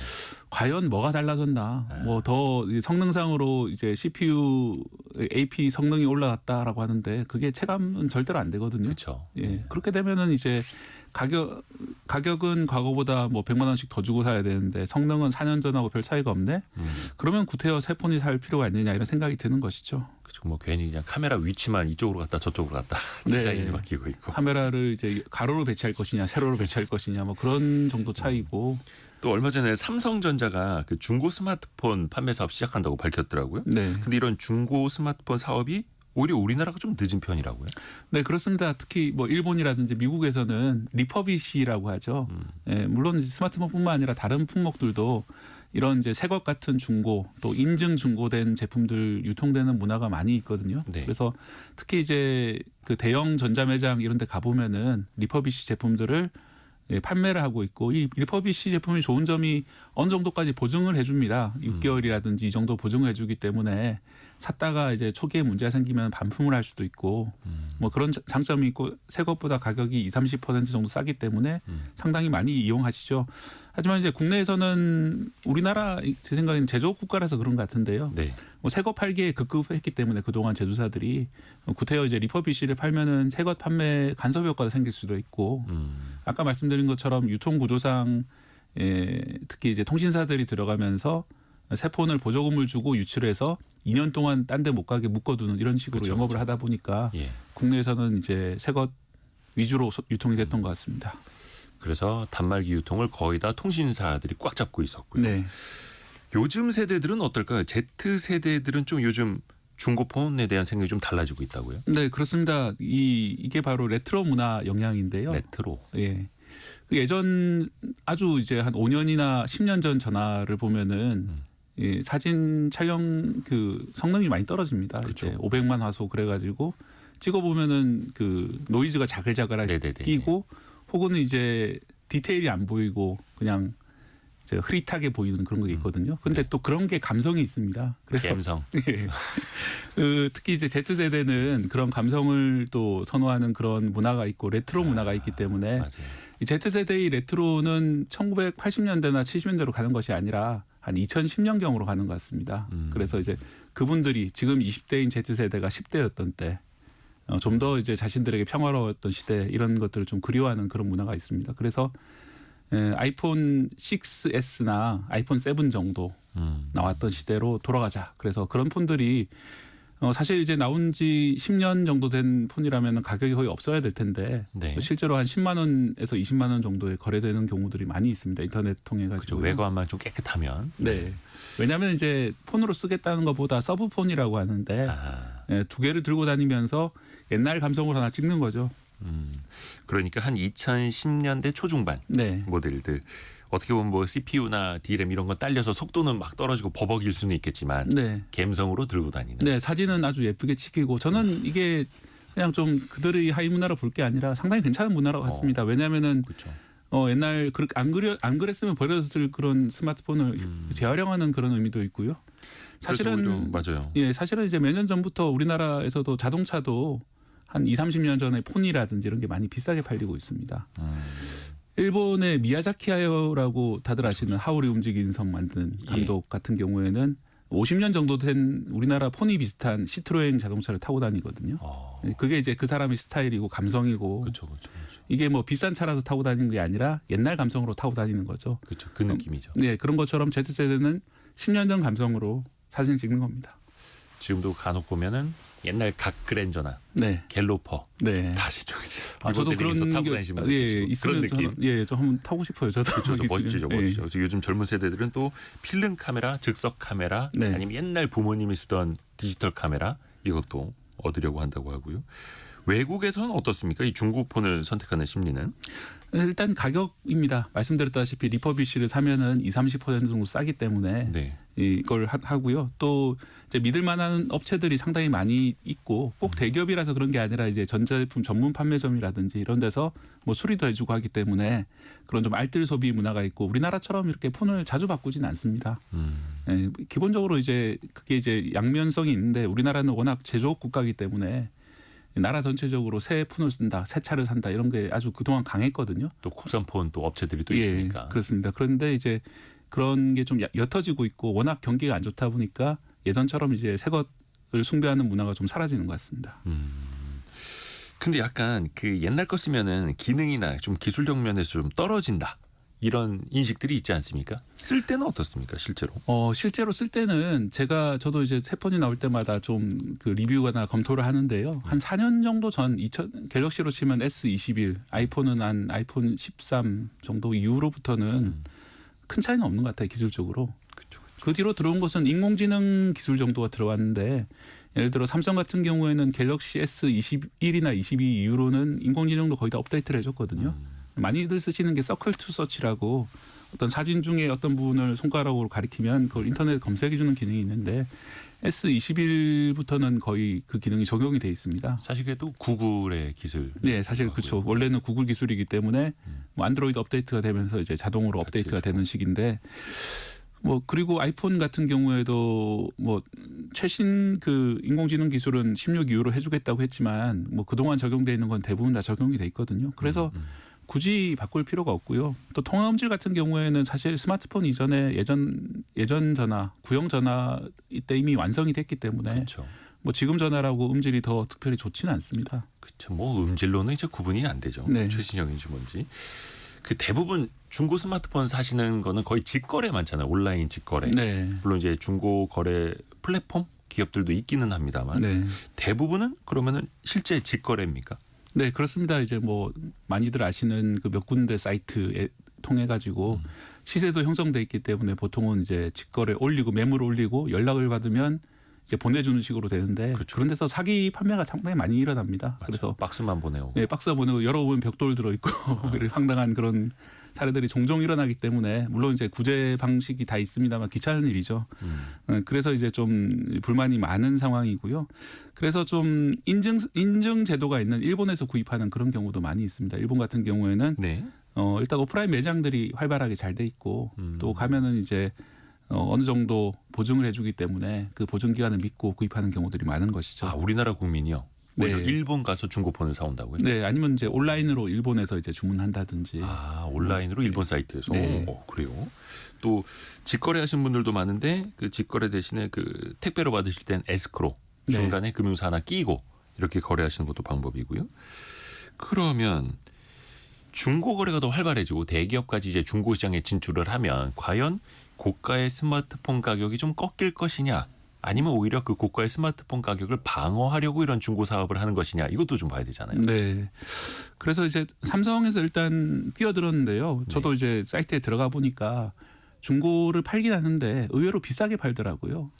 과연 뭐가 달라졌나? 뭐 더 성능상으로 이제 CPU, AP 성능이 올라갔다라고 하는데 그게 체감은 절대로 안 되거든요. 그렇죠. 예, 그렇게 되면은 이제 가격은 과거보다 뭐 100만 원씩 더 주고 사야 되는데 성능은 4년 전하고 별 차이가 없네. 그러면 구태여 새 폰이 살 필요가 있느냐 이런 생각이 드는 것이죠. 그죠. 뭐 괜히 그냥 카메라 위치만 이쪽으로 갔다 저쪽으로 갔다 네. 디자인이 바뀌고 있고. 카메라를 이제 가로로 배치할 것이냐 세로로 배치할 것이냐 뭐 그런 정도 차이고. 또 얼마 전에 삼성전자가 그 중고 스마트폰 판매 사업 시작한다고 밝혔더라고요. 네. 근데 이런 중고 스마트폰 사업이 오히려 우리나라가 좀 늦은 편이라고요. 네, 그렇습니다. 특히 뭐 일본이라든지 미국에서는 리퍼비시라고 하죠. 예, 물론 스마트폰뿐만 아니라 다른 품목들도 이런 이제 새것 같은 중고 또 인증 중고된 제품들 유통되는 문화가 많이 있거든요. 네. 그래서 특히 이제 그 대형 전자매장 이런 데 가보면은 리퍼비시 제품들을 판매를 하고 있고 이 리퍼비시 제품이 좋은 점이 어느 정도까지 보증을 해줍니다. 6개월이라든지 이 정도 보증을 해주기 때문에 샀다가 이제 초기에 문제가 생기면 반품을 할 수도 있고 뭐 그런 장점이 있고 새 것보다 가격이 20-30% 정도 싸기 때문에 상당히 많이 이용하시죠. 하지만 이제 국내에서는 우리나라 제 생각에는 제조업 국가라서 그런 것 같은데요. 네. 뭐 새것 팔기에 급급했기 때문에 그동안 제조사들이 구태여 이제 리퍼비시를 팔면은 새것 판매 간섭 효과가 생길 수도 있고 아까 말씀드린 것처럼 유통 구조상 특히 이제 통신사들이 들어가면서 새 폰을 보조금을 주고 유치를 해서 2년 동안 딴 데 못 가게 묶어두는 이런 식으로 그렇죠, 영업을 그렇죠. 하다 보니까 예. 국내에서는 이제 새것 위주로 유통이 됐던 것 같습니다. 그래서 단말기 유통을 거의 다 통신사들이 꽉 잡고 있었고요. 네. 요즘 세대들은 어떨까요? Z 세대들은 좀 요즘 중고폰에 대한 생각이 좀 달라지고 있다고요? 네, 그렇습니다. 이게 바로 레트로 문화 영향인데요. 레트로. 예. 그 예전 아주 이제 한 5년이나 10년 전 전화를 보면은 예, 사진 촬영 그 성능이 많이 떨어집니다. 그쵸. 이제 500만 화소 그래가지고 찍어 보면은 그 노이즈가 자글자글하게 네네네. 끼고 혹은 이제 디테일이 안 보이고 그냥 이제 흐릿하게 보이는 그런 게 있거든요. 근데 또 그런 게 감성이 있습니다. 그래서 감성. 예. 특히 이제 Z 세대는 그런 감성을 또 선호하는 그런 문화가 있고 레트로 문화가 있기 때문에 맞아요. 이 Z 세대의 레트로는 1980년대나 70년대로 가는 것이 아니라 한 2010년경으로 가는 것 같습니다. 그래서 이제 그분들이 지금 20대인 Z 세대가 10대였던 때 좀 더 이제 자신들에게 평화로웠던 시대 이런 것들을 좀 그리워하는 그런 문화가 있습니다. 그래서 아이폰 6S나 아이폰 7 정도 나왔던 시대로 돌아가자. 그래서 그런 폰들이 사실 이제 나온 지 10년 정도 된 폰이라면 가격이 거의 없어야 될 텐데 네. 실제로 한 10만 원에서 20만 원 정도에 거래되는 경우들이 많이 있습니다. 인터넷 통해 그렇죠. 가지고. 외관만 좀 깨끗하면. 네. 왜냐하면 이제 폰으로 쓰겠다는 것보다 서브폰이라고 하는데 아, 두 개를 들고 다니면서 옛날 감성으로 하나 찍는 거죠. 그러니까 한 2010년대 초중반 네. 모델들 어떻게 보면 뭐 CPU나 DRAM 이런 거 딸려서 속도는 막 떨어지고 버벅일 수는 있겠지만 네. 감성으로 들고 다니는. 네, 사진은 아주 예쁘게 찍히고 저는 이게 그냥 좀 그들의 하이 문화로 볼 게 아니라 상당히 괜찮은 문화라고 같습니다. 왜냐하면은 그렇죠. 옛날 그렇게 안 그랬으면 버렸을 그런 스마트폰을 재활용하는 그런 의미도 있고요. 사실은 맞아요. 예, 사실은 이제 몇 년 전부터 우리나라에서도 자동차도 한 20-30년 전에 폰이라든지 이런 게 많이 비싸게 팔리고 있습니다. 일본의 미야자키 하야오라고 다들 아시는 하울이 움직이는 성 만든 감독 같은 경우에는 50년 정도 된 우리나라 폰이 비슷한 시트로엔 자동차를 타고 다니거든요. 그게 이제 그 사람의 스타일이고 감성이고 그렇죠, 그렇죠. 이게 뭐 비싼 차라서 타고 다니는 게 아니라 옛날 감성으로 타고 다니는 거죠. 그렇죠. 그 느낌이죠. 네, 그런 것처럼 Z세대는 10년 전 감성으로 사진을 찍는 겁니다. 지금도 간혹 보면은 옛날 각그랜 전화, 네. 갤로퍼 네. 다시 좀 저도 그런 타고 게 다니시는 분들 예, 계시고 있으면 그런 느낌. 좀 한번 타고 싶어요. 저도. 저도 멋지죠, 있으면. 예. 멋지죠. 그래서 요즘 젊은 세대들은 또 필름 카메라, 즉석 카메라, 네. 아니면 옛날 부모님이 쓰던 디지털 카메라 이것도 얻으려고 한다고 하고요. 외국에서는 어떻습니까? 이 중고폰을 선택하는 심리는? 일단 가격입니다. 말씀드렸다시피 리퍼비쉬를 사면은 20-30% 정도 싸기 때문에 네. 이걸 하고요. 또 이제 믿을 만한 업체들이 상당히 많이 있고 꼭 대기업이라서 그런 게 아니라 이제 전자제품 전문 판매점이라든지 이런 데서 뭐 수리도 해주고 하기 때문에 그런 좀 알뜰 소비 문화가 있고 우리나라처럼 이렇게 폰을 자주 바꾸지는 않습니다. 예, 기본적으로 이제 그게 이제 양면성이 있는데 우리나라는 워낙 제조업 국가이기 때문에 나라 전체적으로 새 폰을 쓴다, 새 차를 산다 이런 게 아주 그동안 강했거든요. 또 국산폰 또 업체들이 또 예, 있으니까. 그렇습니다. 그런데 이제 그런 게 좀 옅어지고 있고 워낙 경기가 안 좋다 보니까 예전처럼 이제 새 것을 숭배하는 문화가 좀 사라지는 것 같습니다. 근데 약간 그 옛날 거 쓰면은 기능이나 좀 기술적 면에서 좀 떨어진다. 이런 인식들이 있지 않습니까? 쓸 때는 어떻습니까, 실제로? 실제로 쓸 때는 저도 이제 새 폰이 나올 때마다 좀 그 리뷰나 검토를 하는데요. 한 4년 정도 전 갤럭시로 치면 S21, 아이폰은 한 아이폰 13 정도 이후로부터는 큰 차이는 없는 것 같아요, 기술적으로. 그렇죠. 그 뒤로 들어온 것은 인공지능 기술 정도가 들어왔는데 예를 들어 삼성 같은 경우에는 갤럭시 S21이나 22 이후로는 인공지능도 거의 다 업데이트를 해줬거든요. 많이들 쓰시는 게 서클 투 서치라고 어떤 사진 중에 어떤 부분을 손가락으로 가리키면 그걸 인터넷에 검색해 주는 기능이 있는데 S21부터는 거의 그 기능이 적용이 돼 있습니다. 사실 그게 또 구글의 기술. 네, 사실 그렇죠. 원래는 구글 기술이기 때문에 뭐 안드로이드 업데이트가 되면서 이제 자동으로 업데이트가 되는 식인데 뭐 그리고 아이폰 같은 경우에도 뭐 최신 그 인공지능 기술은 16 이후로 해주겠다고 했지만 뭐 그동안 적용돼 있는 건 대부분 다 적용이 돼 있거든요. 그래서 굳이 바꿀 필요가 없고요. 또 통화 음질 같은 경우에는 사실 스마트폰 이전에 예전 전화, 구형 전화 이때 이미 완성이 됐기 때문에 그렇죠. 뭐 지금 전화라고 음질이 더 특별히 좋지는 않습니다. 그렇죠. 뭐 음질로는 이제 구분이 안 되죠. 네. 최신형인지 뭔지. 그 대부분 중고 스마트폰 사시는 거는 거의 직거래 많잖아요. 온라인 직거래. 네. 물론 이제 중고 거래 플랫폼 기업들도 있기는 합니다만 네. 대부분은 그러면은 실제 직거래입니까? 네, 그렇습니다. 이제 뭐 많이들 아시는 그 몇 군데 사이트에 통해 가지고 시세도 형성돼 있기 때문에 보통은 이제 직거래 올리고 매물 올리고 연락을 받으면 이제 보내주는 식으로 되는데 그렇죠. 그런 데서 사기 판매가 상당히 많이 일어납니다. 맞아요. 그래서 박스만 보내고. 네, 박스 보내고 열어보면 벽돌 들어 있고 황당한 그런 사례들이 종종 일어나기 때문에 물론 이제 구제 방식이 다 있습니다만 귀찮은 일이죠. 그래서 이제 좀 불만이 많은 상황이고요. 그래서 좀 인증 제도가 있는 일본에서 구입하는 그런 경우도 많이 있습니다. 일본 같은 경우에는 네. 일단 오프라인 매장들이 활발하게 잘 돼 있고 또 가면은 이제 어느 정도 보증을 해주기 때문에 그 보증 기간을 믿고 구입하는 경우들이 많은 것이죠. 아, 우리나라 국민이요. 오히려 네. 일본 가서 중고폰을 사온다고요? 네, 아니면 이제 온라인으로 일본에서 이제 주문한다든지. 아, 온라인으로 일본 사이트에서. 네. 그래요. 또 직거래 하신 분들도 많은데 그 직거래 대신에 그 택배로 받으실 땐 에스크로 네. 중간에 금융사 하나 끼고 이렇게 거래하시는 것도 방법이고요. 그러면 중고 거래가 더 활발해지고 대기업까지 이제 중고 시장에 진출을 하면 과연 고가의 스마트폰 가격이 좀 꺾일 것이냐? 아니면 오히려 그 고가의 스마트폰 가격을 방어하려고 이런 중고 사업을 하는 것이냐 이것도 좀 봐야 되잖아요. 네. 그래서 이제 삼성에서 일단 끼어들었는데요. 저도 이제 사이트에 들어가 보니까 중고를 팔긴 하는데 의외로 비싸게 팔더라고요.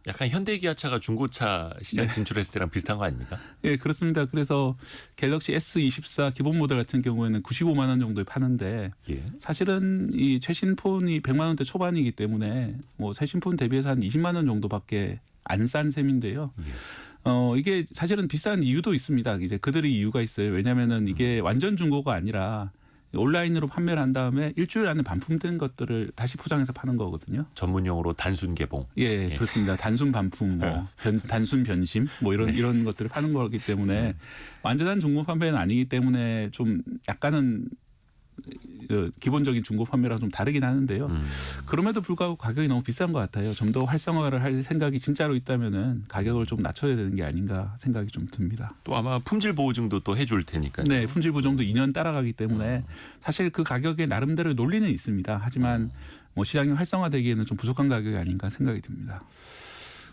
약간 현대기아차가 중고차 시장 진출했을 때랑 비슷한 거 아닙니까? 예, 그렇습니다. 그래서 갤럭시 S24 기본 모델 같은 경우에는 95만 원 정도에 파는데 예. 사실은 이 최신 폰이 100만 원대 초반이기 때문에 뭐 최신 폰 대비해서 한 20만 원 정도밖에 안 싼 셈인데요. 이게 사실은 비싼 이유도 있습니다. 이제 그들의 이유가 있어요. 왜냐하면은 이게 완전 중고가 아니라 온라인으로 판매를 한 다음에 일주일 안에 반품된 것들을 다시 포장해서 파는 거거든요. 전문용어로 단순 개봉. 예, 그렇습니다. 단순 반품, 단순 변심, 뭐 이런 것들을 파는 거기 때문에 완전한 중고 판매는 아니기 때문에 좀 약간은 기본적인 중고 판매랑 좀 다르긴 하는데요. 그럼에도 불구하고 가격이 너무 비싼 것 같아요. 좀 더 활성화를 할 생각이 진짜로 있다면은 가격을 좀 낮춰야 되는 게 아닌가 생각이 좀 듭니다. 또 아마 품질 보증도 또 해줄 테니까요. 네, 품질 보정도 2년 따라가기 때문에 사실 그 가격에 나름대로 논리는 있습니다. 하지만 뭐 시장이 활성화되기에는 좀 부족한 가격이 아닌가 생각이 듭니다.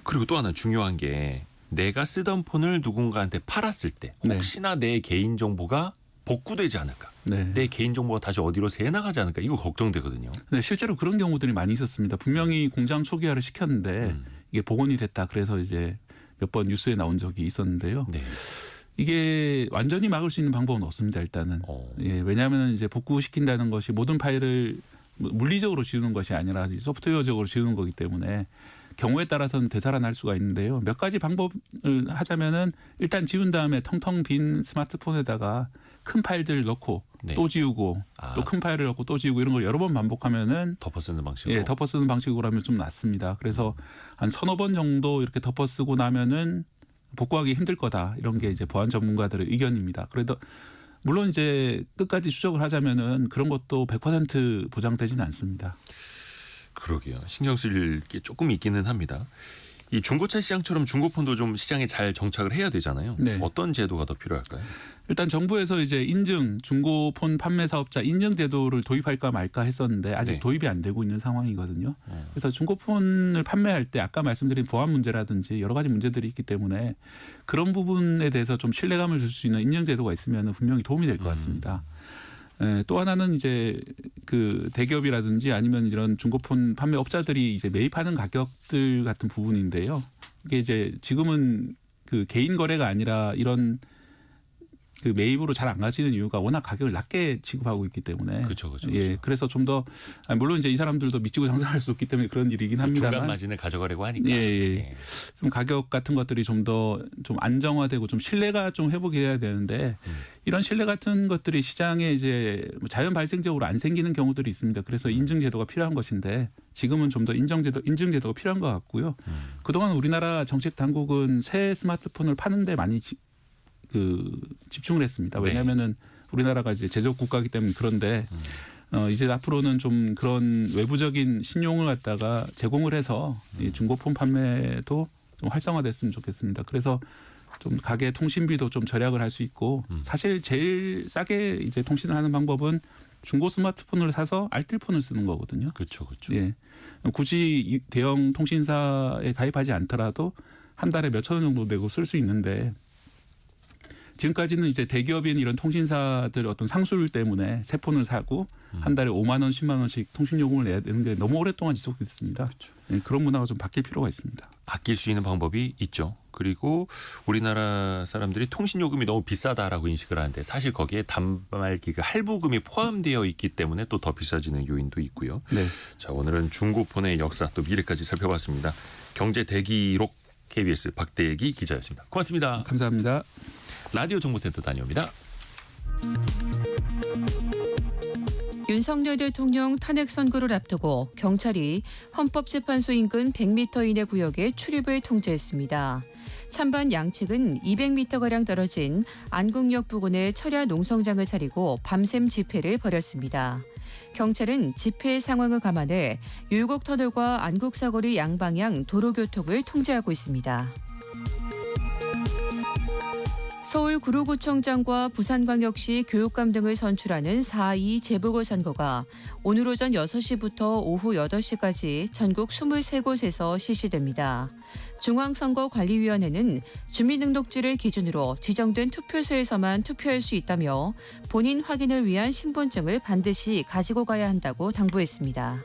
그리고 또 하나 중요한 게 내가 쓰던 폰을 누군가한테 팔았을 때 네. 혹시나 내 개인정보가 복구되지 않을까. 네. 내 개인정보가 다시 어디로 새나가지 않을까. 이거 걱정되거든요. 네, 실제로 그런 경우들이 많이 있었습니다. 분명히 공장 초기화를 시켰는데 이게 복원이 됐다. 그래서 이제 몇 번 뉴스에 나온 적이 있었는데요. 네. 이게 완전히 막을 수 있는 방법은 없습니다. 일단은. 예, 왜냐하면 이제 복구시킨다는 것이 모든 파일을 물리적으로 지우는 것이 아니라 소프트웨어적으로 지우는 거기 때문에 경우에 따라서는 되살아날 수가 있는데요. 몇 가지 방법을 하자면은 일단 지운 다음에 텅텅 빈 스마트폰에다가 큰 파일들을 넣고 네. 또 지우고 또 큰 파일을 넣고 또 지우고 이런 걸 여러 번 반복하면은 덮어 쓰는 방식으로. 예, 덮어 쓰는 방식으로 하면 좀 낫습니다. 그래서 한 서너 번 정도 이렇게 덮어 쓰고 나면은 복구하기 힘들 거다. 이런 게 이제 보안 전문가들의 의견입니다. 그래도 물론 이제 끝까지 추적을 하자면은 그런 것도 100% 보장되지는 않습니다. 그러게요. 신경 쓸 게 조금 있기는 합니다. 이 중고차 시장처럼 중고폰도 좀 시장에 잘 정착을 해야 되잖아요. 네. 어떤 제도가 더 필요할까요? 일단 정부에서 이제 인증 중고폰 판매 사업자 인증 제도를 도입할까 말까 했었는데 아직 네. 도입이 안 되고 있는 상황이거든요. 그래서 중고폰을 판매할 때 아까 말씀드린 보안 문제라든지 여러 가지 문제들이 있기 때문에 그런 부분에 대해서 좀 신뢰감을 줄 수 있는 인증 제도가 있으면 분명히 도움이 될 것 같습니다. 또 하나는 이제 그 대기업이라든지 아니면 이런 중고폰 판매업자들이 이제 매입하는 가격들 같은 부분인데요. 이게 이제 지금은 그 개인 거래가 아니라 이런 그 매입으로 잘 안 가지는 이유가 워낙 가격을 낮게 지급하고 있기 때문에 그렇죠. 예, 그래서 좀 더 물론 이제 이 사람들도 미치고 장사할 수 없기 때문에 그런 일이긴 중간 합니다만 마진을 가져가려고 하니까. 예. 좀 가격 같은 것들이 좀 더 좀 안정화되고 좀 신뢰가 좀 회복해야 되는데 이런 신뢰 같은 것들이 시장에 이제 자연 발생적으로 안 생기는 경우들이 있습니다. 그래서 인증 제도가 필요한 것인데 지금은 좀 더 인증 제도가 필요한 것 같고요. 그동안 우리나라 정책 당국은 새 스마트폰을 파는데 많이 집중을 했습니다. 왜냐하면은 우리나라가 이제 제조업 국가이기 때문에 그런데 이제 앞으로는 좀 그런 외부적인 신용을 갖다가 제공을 해서 이 중고폰 판매도 좀 활성화됐으면 좋겠습니다. 그래서 좀 가게 통신비도 좀 절약을 할 수 있고 사실 제일 싸게 이제 통신을 하는 방법은 중고 스마트폰을 사서 알뜰폰을 쓰는 거거든요. 그렇죠. 예. 굳이 대형 통신사에 가입하지 않더라도 한 달에 몇천 원 정도 내고 쓸 수 있는데 지금까지는 이제 대기업인 이런 통신사들 어떤 상술 때문에 새 폰을 사고 한 달에 5만 원, 10만 원씩 통신 요금을 내야 되는 게 너무 오랫동안 지속됐습니다. 그렇죠. 네, 그런 문화가 좀 바뀔 필요가 있습니다. 아낄 수 있는 방법이 있죠. 그리고 우리나라 사람들이 통신 요금이 너무 비싸다라고 인식을 하는데 사실 거기에 단말기가 할부금이 포함되어 있기 때문에 또 더 비싸지는 요인도 있고요. 네. 자, 오늘은 중고폰의 역사 또 미래까지 살펴봤습니다. 경제 대기록 KBS 박대기 기자였습니다. 고맙습니다. 감사합니다. 라디오 정보센터 다녀옵니다. 윤석열 대통령 탄핵 선고를 앞두고 경찰이 헌법재판소 인근 100m 이내 구역에 출입을 통제했습니다. 찬반 양측은 200m가량 떨어진 안국역 부근에 철야 농성장을 차리고 밤샘 집회를 벌였습니다. 경찰은 집회 상황을 감안해 율곡터널과 안국사거리 양방향 도로교통을 통제하고 있습니다. 서울 구로구청장과 부산광역시 교육감 등을 선출하는 4.2 재보궐선거가 오늘 오전 6시부터 오후 8시까지 전국 23곳에서 실시됩니다. 중앙선거관리위원회는 주민등록지를 기준으로 지정된 투표소에서만 투표할 수 있다며 본인 확인을 위한 신분증을 반드시 가지고 가야 한다고 당부했습니다.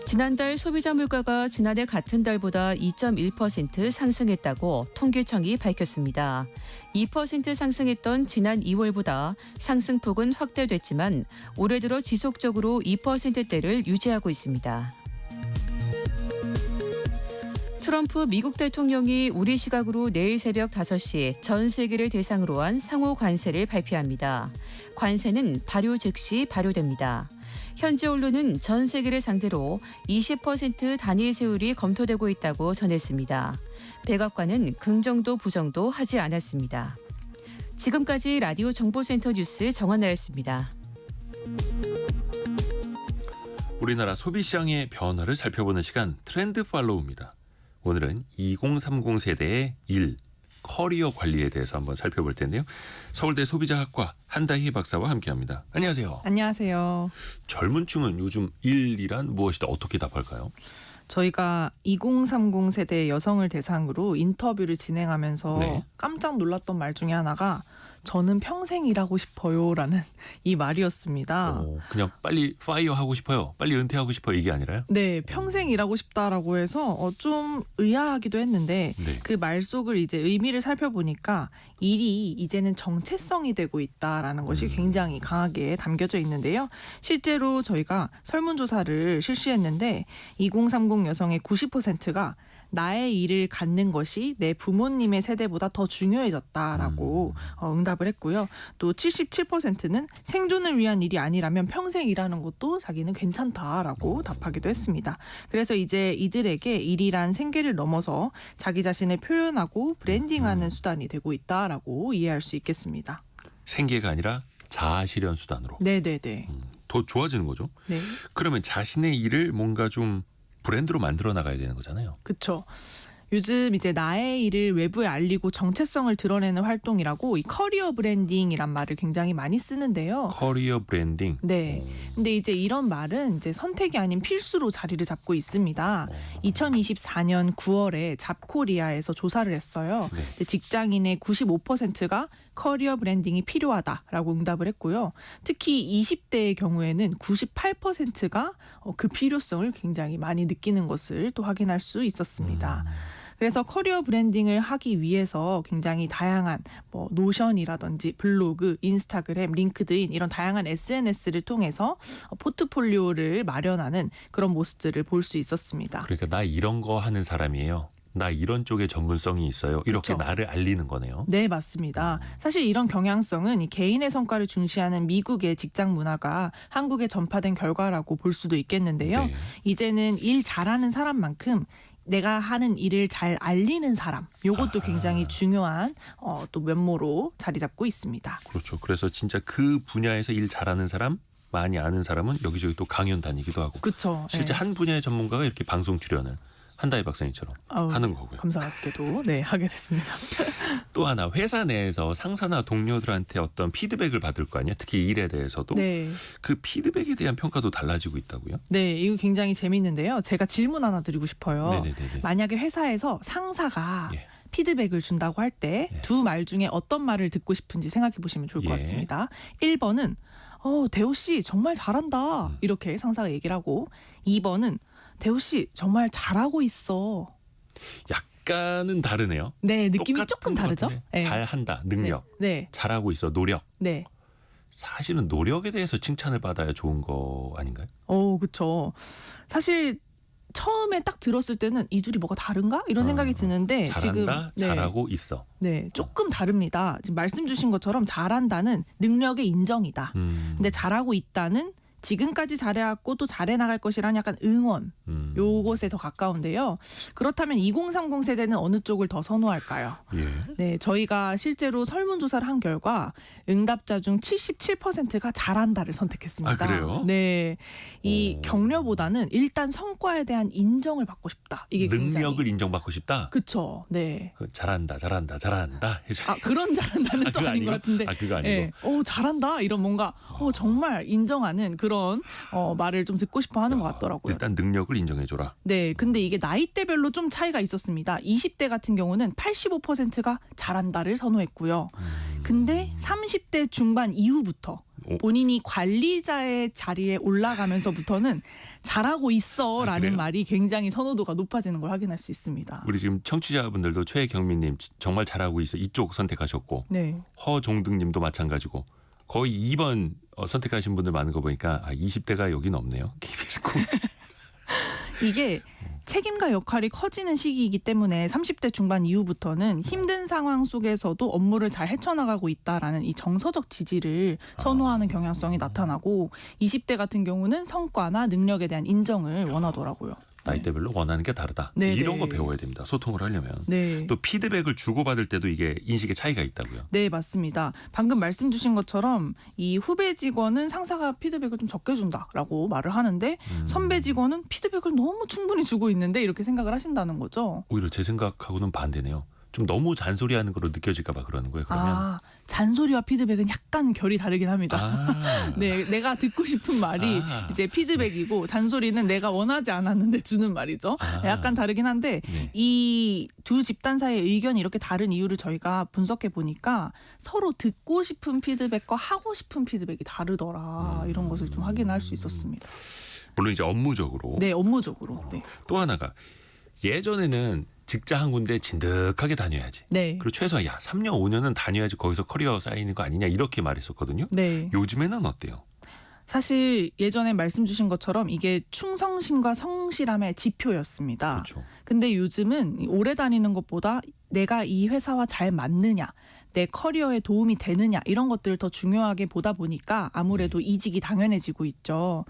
지난달 소비자 물가가 지난해 같은 달보다 2.1% 상승했다고 통계청이 밝혔습니다. 2% 상승했던 지난 2월보다 상승폭은 확대됐지만 올해 들어 지속적으로 2%대를 유지하고 있습니다. 트럼프 미국 대통령이 우리 시각으로 내일 새벽 5시 전 세계를 대상으로 한 상호 관세를 발표합니다. 관세는 발효 즉시 발효됩니다. 현지 언론은 전 세계를 상대로 20% 단일 세율이 검토되고 있다고 전했습니다. 백악관은 긍정도 부정도 하지 않았습니다. 지금까지 라디오 정보센터 뉴스 정한나였습니다. 우리나라 소비시장의 변화를 살펴보는 시간 트렌드 팔로우입니다. 오늘은 2030 세대의 일, 커리어 관리에 대해서 한번 살펴볼 텐데요. 서울대 소비자학과 한다희 박사와 함께합니다. 안녕하세요. 안녕하세요. 젊은 층은 요즘 일이란 무엇이다 어떻게 답할까요? 저희가 2030 세대 여성을 대상으로 인터뷰를 진행하면서 네. 깜짝 놀랐던 말 중에 하나가 저는 평생 일하고 싶어요라는 이 말이었습니다. 그냥 빨리 파이어 하고 싶어요. 빨리 은퇴하고 싶어요. 이게 아니라요? 네, 평생 일하고 싶다라고 해서 좀 의아하기도 했는데 네. 그 말 속을 이제 의미를 살펴보니까 일이 이제는 정체성이 되고 있다라는 것이 굉장히 강하게 담겨져 있는데요. 실제로 저희가 설문조사를 실시했는데 2030 여성의 90%가 나의 일을 갖는 것이 내 부모님의 세대보다 더 중요해졌다라고 응답을 했고요. 또 77%는 생존을 위한 일이 아니라면 평생 일하는 것도 자기는 괜찮다라고 답하기도 했습니다. 그래서 이제 이들에게 일이란 생계를 넘어서 자기 자신을 표현하고 브랜딩하는 수단이 되고 있다라고 이해할 수 있겠습니다. 생계가 아니라 자아실현 수단으로. 네네네. 더 좋아지는 거죠. 네. 그러면 자신의 일을 뭔가 좀 브랜드로 만들어 나가야 되는 거잖아요. 그렇죠. 요즘 이제 나의 일을 외부에 알리고 정체성을 드러내는 활동이라고 이 커리어 브랜딩이란 말을 굉장히 많이 쓰는데요. 커리어 브랜딩. 네. 근데 이제 이런 말은 이제 선택이 아닌 필수로 자리를 잡고 있습니다. 2024년 9월에 잡코리아에서 조사를 했어요. 네. 근데 직장인의 95%가 커리어 브랜딩이 필요하다라고 응답을 했고요. 특히 20대의 경우에는 98%가 그 필요성을 굉장히 많이 느끼는 것을 또 확인할 수 있었습니다. 그래서 커리어 브랜딩을 하기 위해서 굉장히 다양한 뭐 노션이라든지 블로그, 인스타그램, 링크드인 이런 다양한 SNS를 통해서 포트폴리오를 마련하는 그런 모습들을 볼 수 있었습니다. 그러니까 나 이런 거 하는 사람이에요. 나 이런 쪽에 전문성이 있어요. 이렇게 그쵸. 나를 알리는 거네요. 네, 맞습니다. 사실 이런 경향성은 이 개인의 성과를 중시하는 미국의 직장 문화가 한국에 전파된 결과라고 볼 수도 있겠는데요. 네. 이제는 일 잘하는 사람만큼 내가 하는 일을 잘 알리는 사람, 요것도 굉장히 중요한 또 면모로 자리 잡고 있습니다. 그렇죠. 그래서 진짜 그 분야에서 일 잘하는 사람, 많이 아는 사람은 여기저기 또 강연 다니기도 하고. 그렇죠. 실제 한 분야의 전문가가 이렇게 방송 출연을 한다희 박사님처럼 하는 거고요. 감사하게도 네 하게 됐습니다. 또 하나 회사 내에서 상사나 동료들한테 어떤 피드백을 받을 거 아니에요. 특히 일에 대해서도 네. 그 피드백에 대한 평가도 달라지고 있다고요. 네, 이거 굉장히 재밌는데요. 제가 질문 하나 드리고 싶어요. 네네네. 만약에 회사에서 상사가 예. 피드백을 준다고 할 때 두 말 중에 어떤 말을 듣고 싶은지 생각해 보시면 좋을 것 예. 같습니다. 1번은 대호 씨 정말 잘한다. 이렇게 상사가 얘기를 하고 2번은 대호 씨 정말 잘하고 있어. 약간은 다르네요. 네, 느낌이 똑같은 조금 것 다르죠? 같은데. 네. 잘한다, 능력. 네. 잘하고 있어, 노력. 네. 사실은 노력에 대해서 칭찬을 받아야 좋은 거 아닌가요? 그렇죠. 사실 처음에 딱 들었을 때는 이 둘이 뭐가 다른가? 이런 생각이 드는데 잘한다, 지금 잘하고 있어. 네, 조금 다릅니다. 지금 말씀 주신 것처럼 잘한다는 능력의 인정이다. 근데 잘하고 있다는 지금까지 잘해왔고 또 잘해 나갈 것이라는 약간 응원 요것에 더 가까운데요. 그렇다면 2030 세대는 어느 쪽을 더 선호할까요? 예. 네, 저희가 실제로 설문조사를 한 결과 응답자 중 77%가 잘한다를 선택했습니다. 아, 그래요? 네, 이 격려보다는 일단 성과에 대한 인정을 받고 싶다. 이게 굉장히 능력을 인정받고 싶다. 그쵸. 네. 잘한다, 잘한다, 잘한다. 해줘. 그런 잘한다는 또 그거 아닌 것 아니고? 같은데. 그거 아니고. 네. 잘한다. 이런 뭔가 정말 인정하는 그런 말을 좀 듣고 싶어 하는 것 같더라고요. 일단 능력을 인정해줘라. 네. 근데 이게 나이대별로 좀 차이가 있었습니다. 20대 같은 경우는 85%가 잘한다를 선호했고요. 근데 30대 중반 이후부터 본인이 관리자의 자리에 올라가면서부터는 잘하고 있어라는 그래요? 말이 굉장히 선호도가 높아지는 걸 확인할 수 있습니다. 우리 지금 청취자분들도 최경민님 정말 잘하고 있어 이쪽 선택하셨고 네. 허종득님도 마찬가지고 거의 2번 선택하신 분들 많은 거 보니까 20대가 여기는 없네요. KBS 콩. 이게 책임과 역할이 커지는 시기이기 때문에 30대 중반 이후부터는 힘든 상황 속에서도 업무를 잘 헤쳐나가고 있다라는 이 정서적 지지를 선호하는 경향성이 나타나고 20대 같은 경우는 성과나 능력에 대한 인정을 원하더라고요. 나이대별로 원하는 게 다르다. 네, 이런 거 네. 배워야 됩니다. 소통을 하려면. 네. 또 피드백을 주고받을 때도 이게 인식의 차이가 있다고요. 네, 맞습니다. 방금 말씀 주신 것처럼 이 후배 직원은 상사가 피드백을 좀 적게 준다라고 말을 하는데 선배 직원은 피드백을 너무 충분히 주고 있는데 이렇게 생각을 하신다는 거죠. 오히려 제 생각하고는 반대네요. 좀 너무 잔소리하는 거로 느껴질까 봐 그러는 거예요. 그러면 아, 잔소리와 피드백은 약간 결이 다르긴 합니다. 아. 네, 내가 듣고 싶은 말이 아. 이제 피드백이고 잔소리는 내가 원하지 않았는데 주는 말이죠. 아. 약간 다르긴 한데 네. 이 두 집단 사이의 의견이 이렇게 다른 이유를 저희가 분석해 보니까 서로 듣고 싶은 피드백과 하고 싶은 피드백이 다르더라. 이런 것을 좀 확인할 수 있었습니다. 물론 이제 업무적으로 네, 업무적으로. 네. 또 하나가 예전에는 직장 한 군데 진득하게 다녀야지. 네. 그리고 최소 3년 5년은 다녀야지 거기서 커리어 쌓이는 거 아니냐 이렇게 말했었거든요. 네. 요즘에는 어때요? 사실 예전에 말씀 주신 것처럼 이게 충성심과 성실함의 지표였습니다. 그렇죠. 근데 요즘은 오래 다니는 것보다 내가 이 회사와 잘 맞느냐, 내 커리어에 도움이 되느냐 이런 것들을 더 중요하게 보다 보니까 아무래도 이직이 당연해지고 있죠.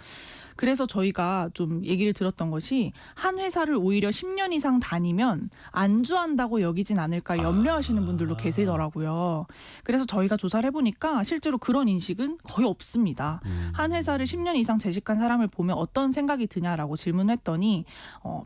그래서 저희가 좀 얘기를 들었던 것이 한 회사를 오히려 10년 이상 다니면 안주한다고 여기진 않을까 염려하시는 분들도 계시더라고요. 그래서 저희가 조사를 해보니까 실제로 그런 인식은 거의 없습니다. 한 회사를 10년 이상 재직한 사람을 보면 어떤 생각이 드냐라고 질문했더니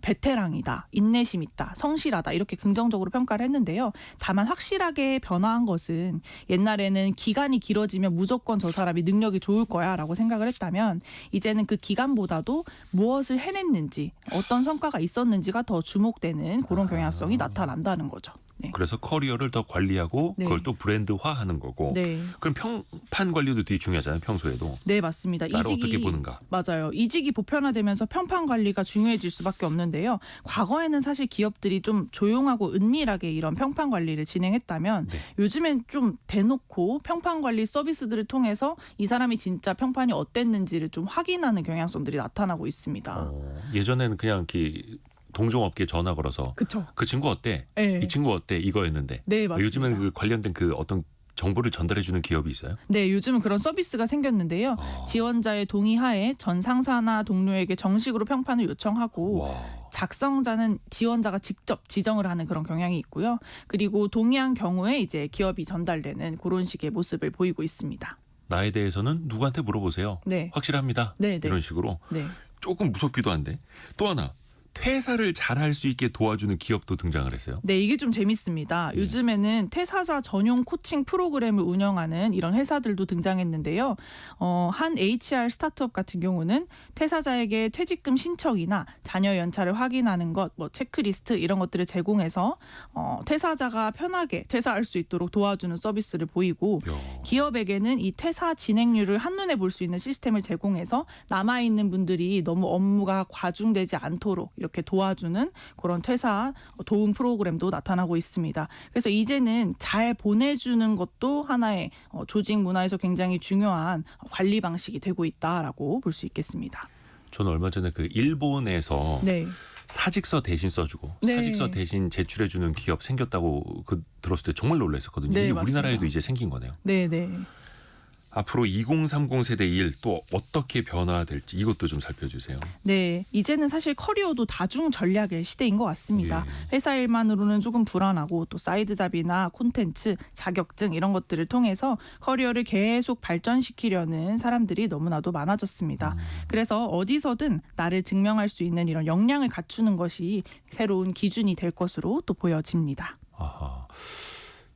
베테랑이다, 인내심 있다, 성실하다 이렇게 긍정적으로 평가를 했는데요. 다만 확실하게 변화한 것은 옛날에는 기간이 길어지면 무조건 저 사람이 능력이 좋을 거야 라고 생각을 했다면 이제는 그 기간보다도 무엇을 해냈는지 어떤 성과가 있었는지가 더 주목되는 그런 경향성이 나타난다는 거죠. 네. 그래서 커리어를 더 관리하고 네. 그걸 또 브랜드화하는 거고. 네. 그럼 평판 관리도 되게 중요하잖아요. 평소에도. 네, 맞습니다. 나를 어떻게 보는가. 맞아요. 이직이 보편화되면서 평판 관리가 중요해질 수밖에 없는데요. 과거에는 사실 기업들이 좀 조용하고 은밀하게 이런 평판 관리를 진행했다면 네. 요즘엔 좀 대놓고 평판 관리 서비스들을 통해서 이 사람이 진짜 평판이 어땠는지를 좀 확인하는 경향성들이 나타나고 있습니다. 예전에는 그냥 이렇게 동종업계 전화 걸어서 그렇죠. 그 친구 어때? 네. 이 친구 어때? 이거였는데. 네, 맞습니다. 요즘은 그 관련된 그 어떤 정보를 전달해 주는 기업이 있어요? 네, 요즘은 그런 서비스가 생겼는데요. 지원자의 동의하에 전 상사나 동료에게 정식으로 평판을 요청하고 와. 작성자는 지원자가 직접 지정을 하는 그런 경향이 있고요. 그리고 동의한 경우에 이제 기업이 전달되는 그런 식의 모습을 보이고 있습니다. 나에 대해서는 누구한테 물어보세요. 네. 확실합니다. 네, 네. 이런 식으로. 네. 조금 무섭기도 한데. 또 하나. 퇴사를 잘할 수 있게 도와주는 기업도 등장을 했어요. 네, 이게 좀 재밌습니다. 요즘에는 퇴사자 전용 코칭 프로그램을 운영하는 이런 회사들도 등장했는데요. 한 HR 스타트업 같은 경우는 퇴사자에게 퇴직금 신청이나 자녀 연차를 확인하는 것, 뭐 체크리스트 이런 것들을 제공해서 퇴사자가 편하게 퇴사할 수 있도록 도와주는 서비스를 보이고 기업에게는 이 퇴사 진행률을 한눈에 볼 수 있는 시스템을 제공해서 남아있는 분들이 너무 업무가 과중되지 않도록 이렇게 도와주는 그런 퇴사 도움 프로그램도 나타나고 있습니다. 그래서 이제는 잘 보내주는 것도 하나의 조직 문화에서 굉장히 중요한 관리 방식이 되고 있다라고 볼 수 있겠습니다. 저는 얼마 전에 그 일본에서 네. 사직서 대신 써주고 네. 사직서 대신 제출해주는 기업 생겼다고 들었을 때 정말 놀랐었거든요. 네, 이게 맞습니다. 우리나라에도 이제 생긴 거네요. 네, 네. 앞으로 2030 세대 일 또 어떻게 변화될지 이것도 좀 살펴주세요. 네, 이제는 사실 커리어도 다중 전략의 시대인 것 같습니다. 예. 회사 일만으로는 조금 불안하고 또 사이드 잡이나 콘텐츠, 자격증 이런 것들을 통해서 커리어를 계속 발전시키려는 사람들이 너무나도 많아졌습니다. 그래서 어디서든 나를 증명할 수 있는 이런 역량을 갖추는 것이 새로운 기준이 될 것으로 또 보여집니다. 아하.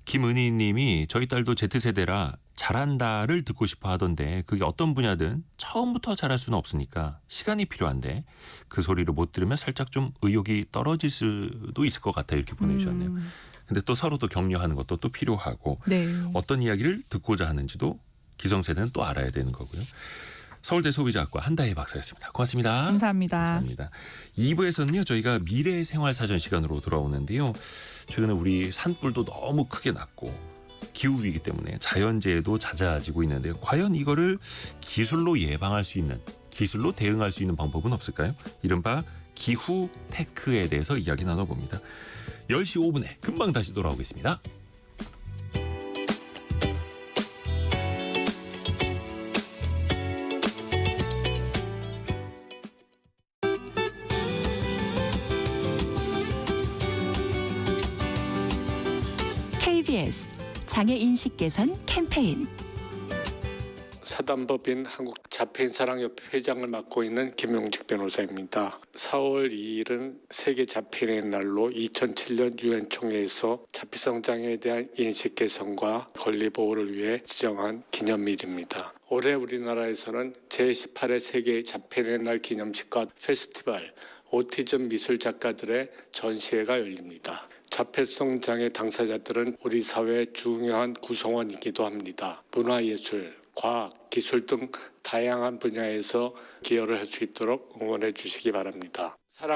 김은희 님이 저희 딸도 Z세대라 잘한다를 듣고 싶어 하던데 그게 어떤 분야든 처음부터 잘할 수는 없으니까 시간이 필요한데 그 소리를 못 들으면 살짝 좀 의욕이 떨어질 수도 있을 것 같아요. 이렇게 보내주셨네요. 근데 또 서로 또 격려하는 것도 또 필요하고 네. 어떤 이야기를 듣고자 하는지도 기성세대는 또 알아야 되는 거고요. 서울대 소비자학과 한다혜 박사였습니다. 고맙습니다. 감사합니다. 감사합니다. 2부에서는요. 저희가 미래 생활 사전 시간으로 돌아오는데요. 최근에 우리 산불도 너무 크게 났고 기후위기 때문에 자연재해도 잦아지고 있는데요. 과연 이거를 기술로 예방할 수 있는, 기술로 대응할 수 있는 방법은 없을까요? 이른바 기후 테크에 대해서 이야기 나눠봅니다. 10시 5분에 금방 다시 돌아오겠습니다. KBS 장애인식 개선 캠페인 사단법인 한국자폐인사랑협회 회장을 맡고 있는 김용직 변호사입니다. 4월 2일은 세계 자폐인의 날로 2007년 유엔 총회에서 자폐성 장애에 대한 인식 개선과 권리 보호를 위해 지정한 기념일입니다. 올해 우리나라에서는 제18회 세계 자폐인의 날 기념식과 페스티벌, 오티즘 미술 작가들의 전시회가 열립니다. 자폐성 장애 당사자들은 우리 사회의 중요한 구성원이기도 합니다. 문화예술, 과학, 기술 등 다양한 분야에서 기여를 할 수 있도록 응원해 주시기 바랍니다. 사랑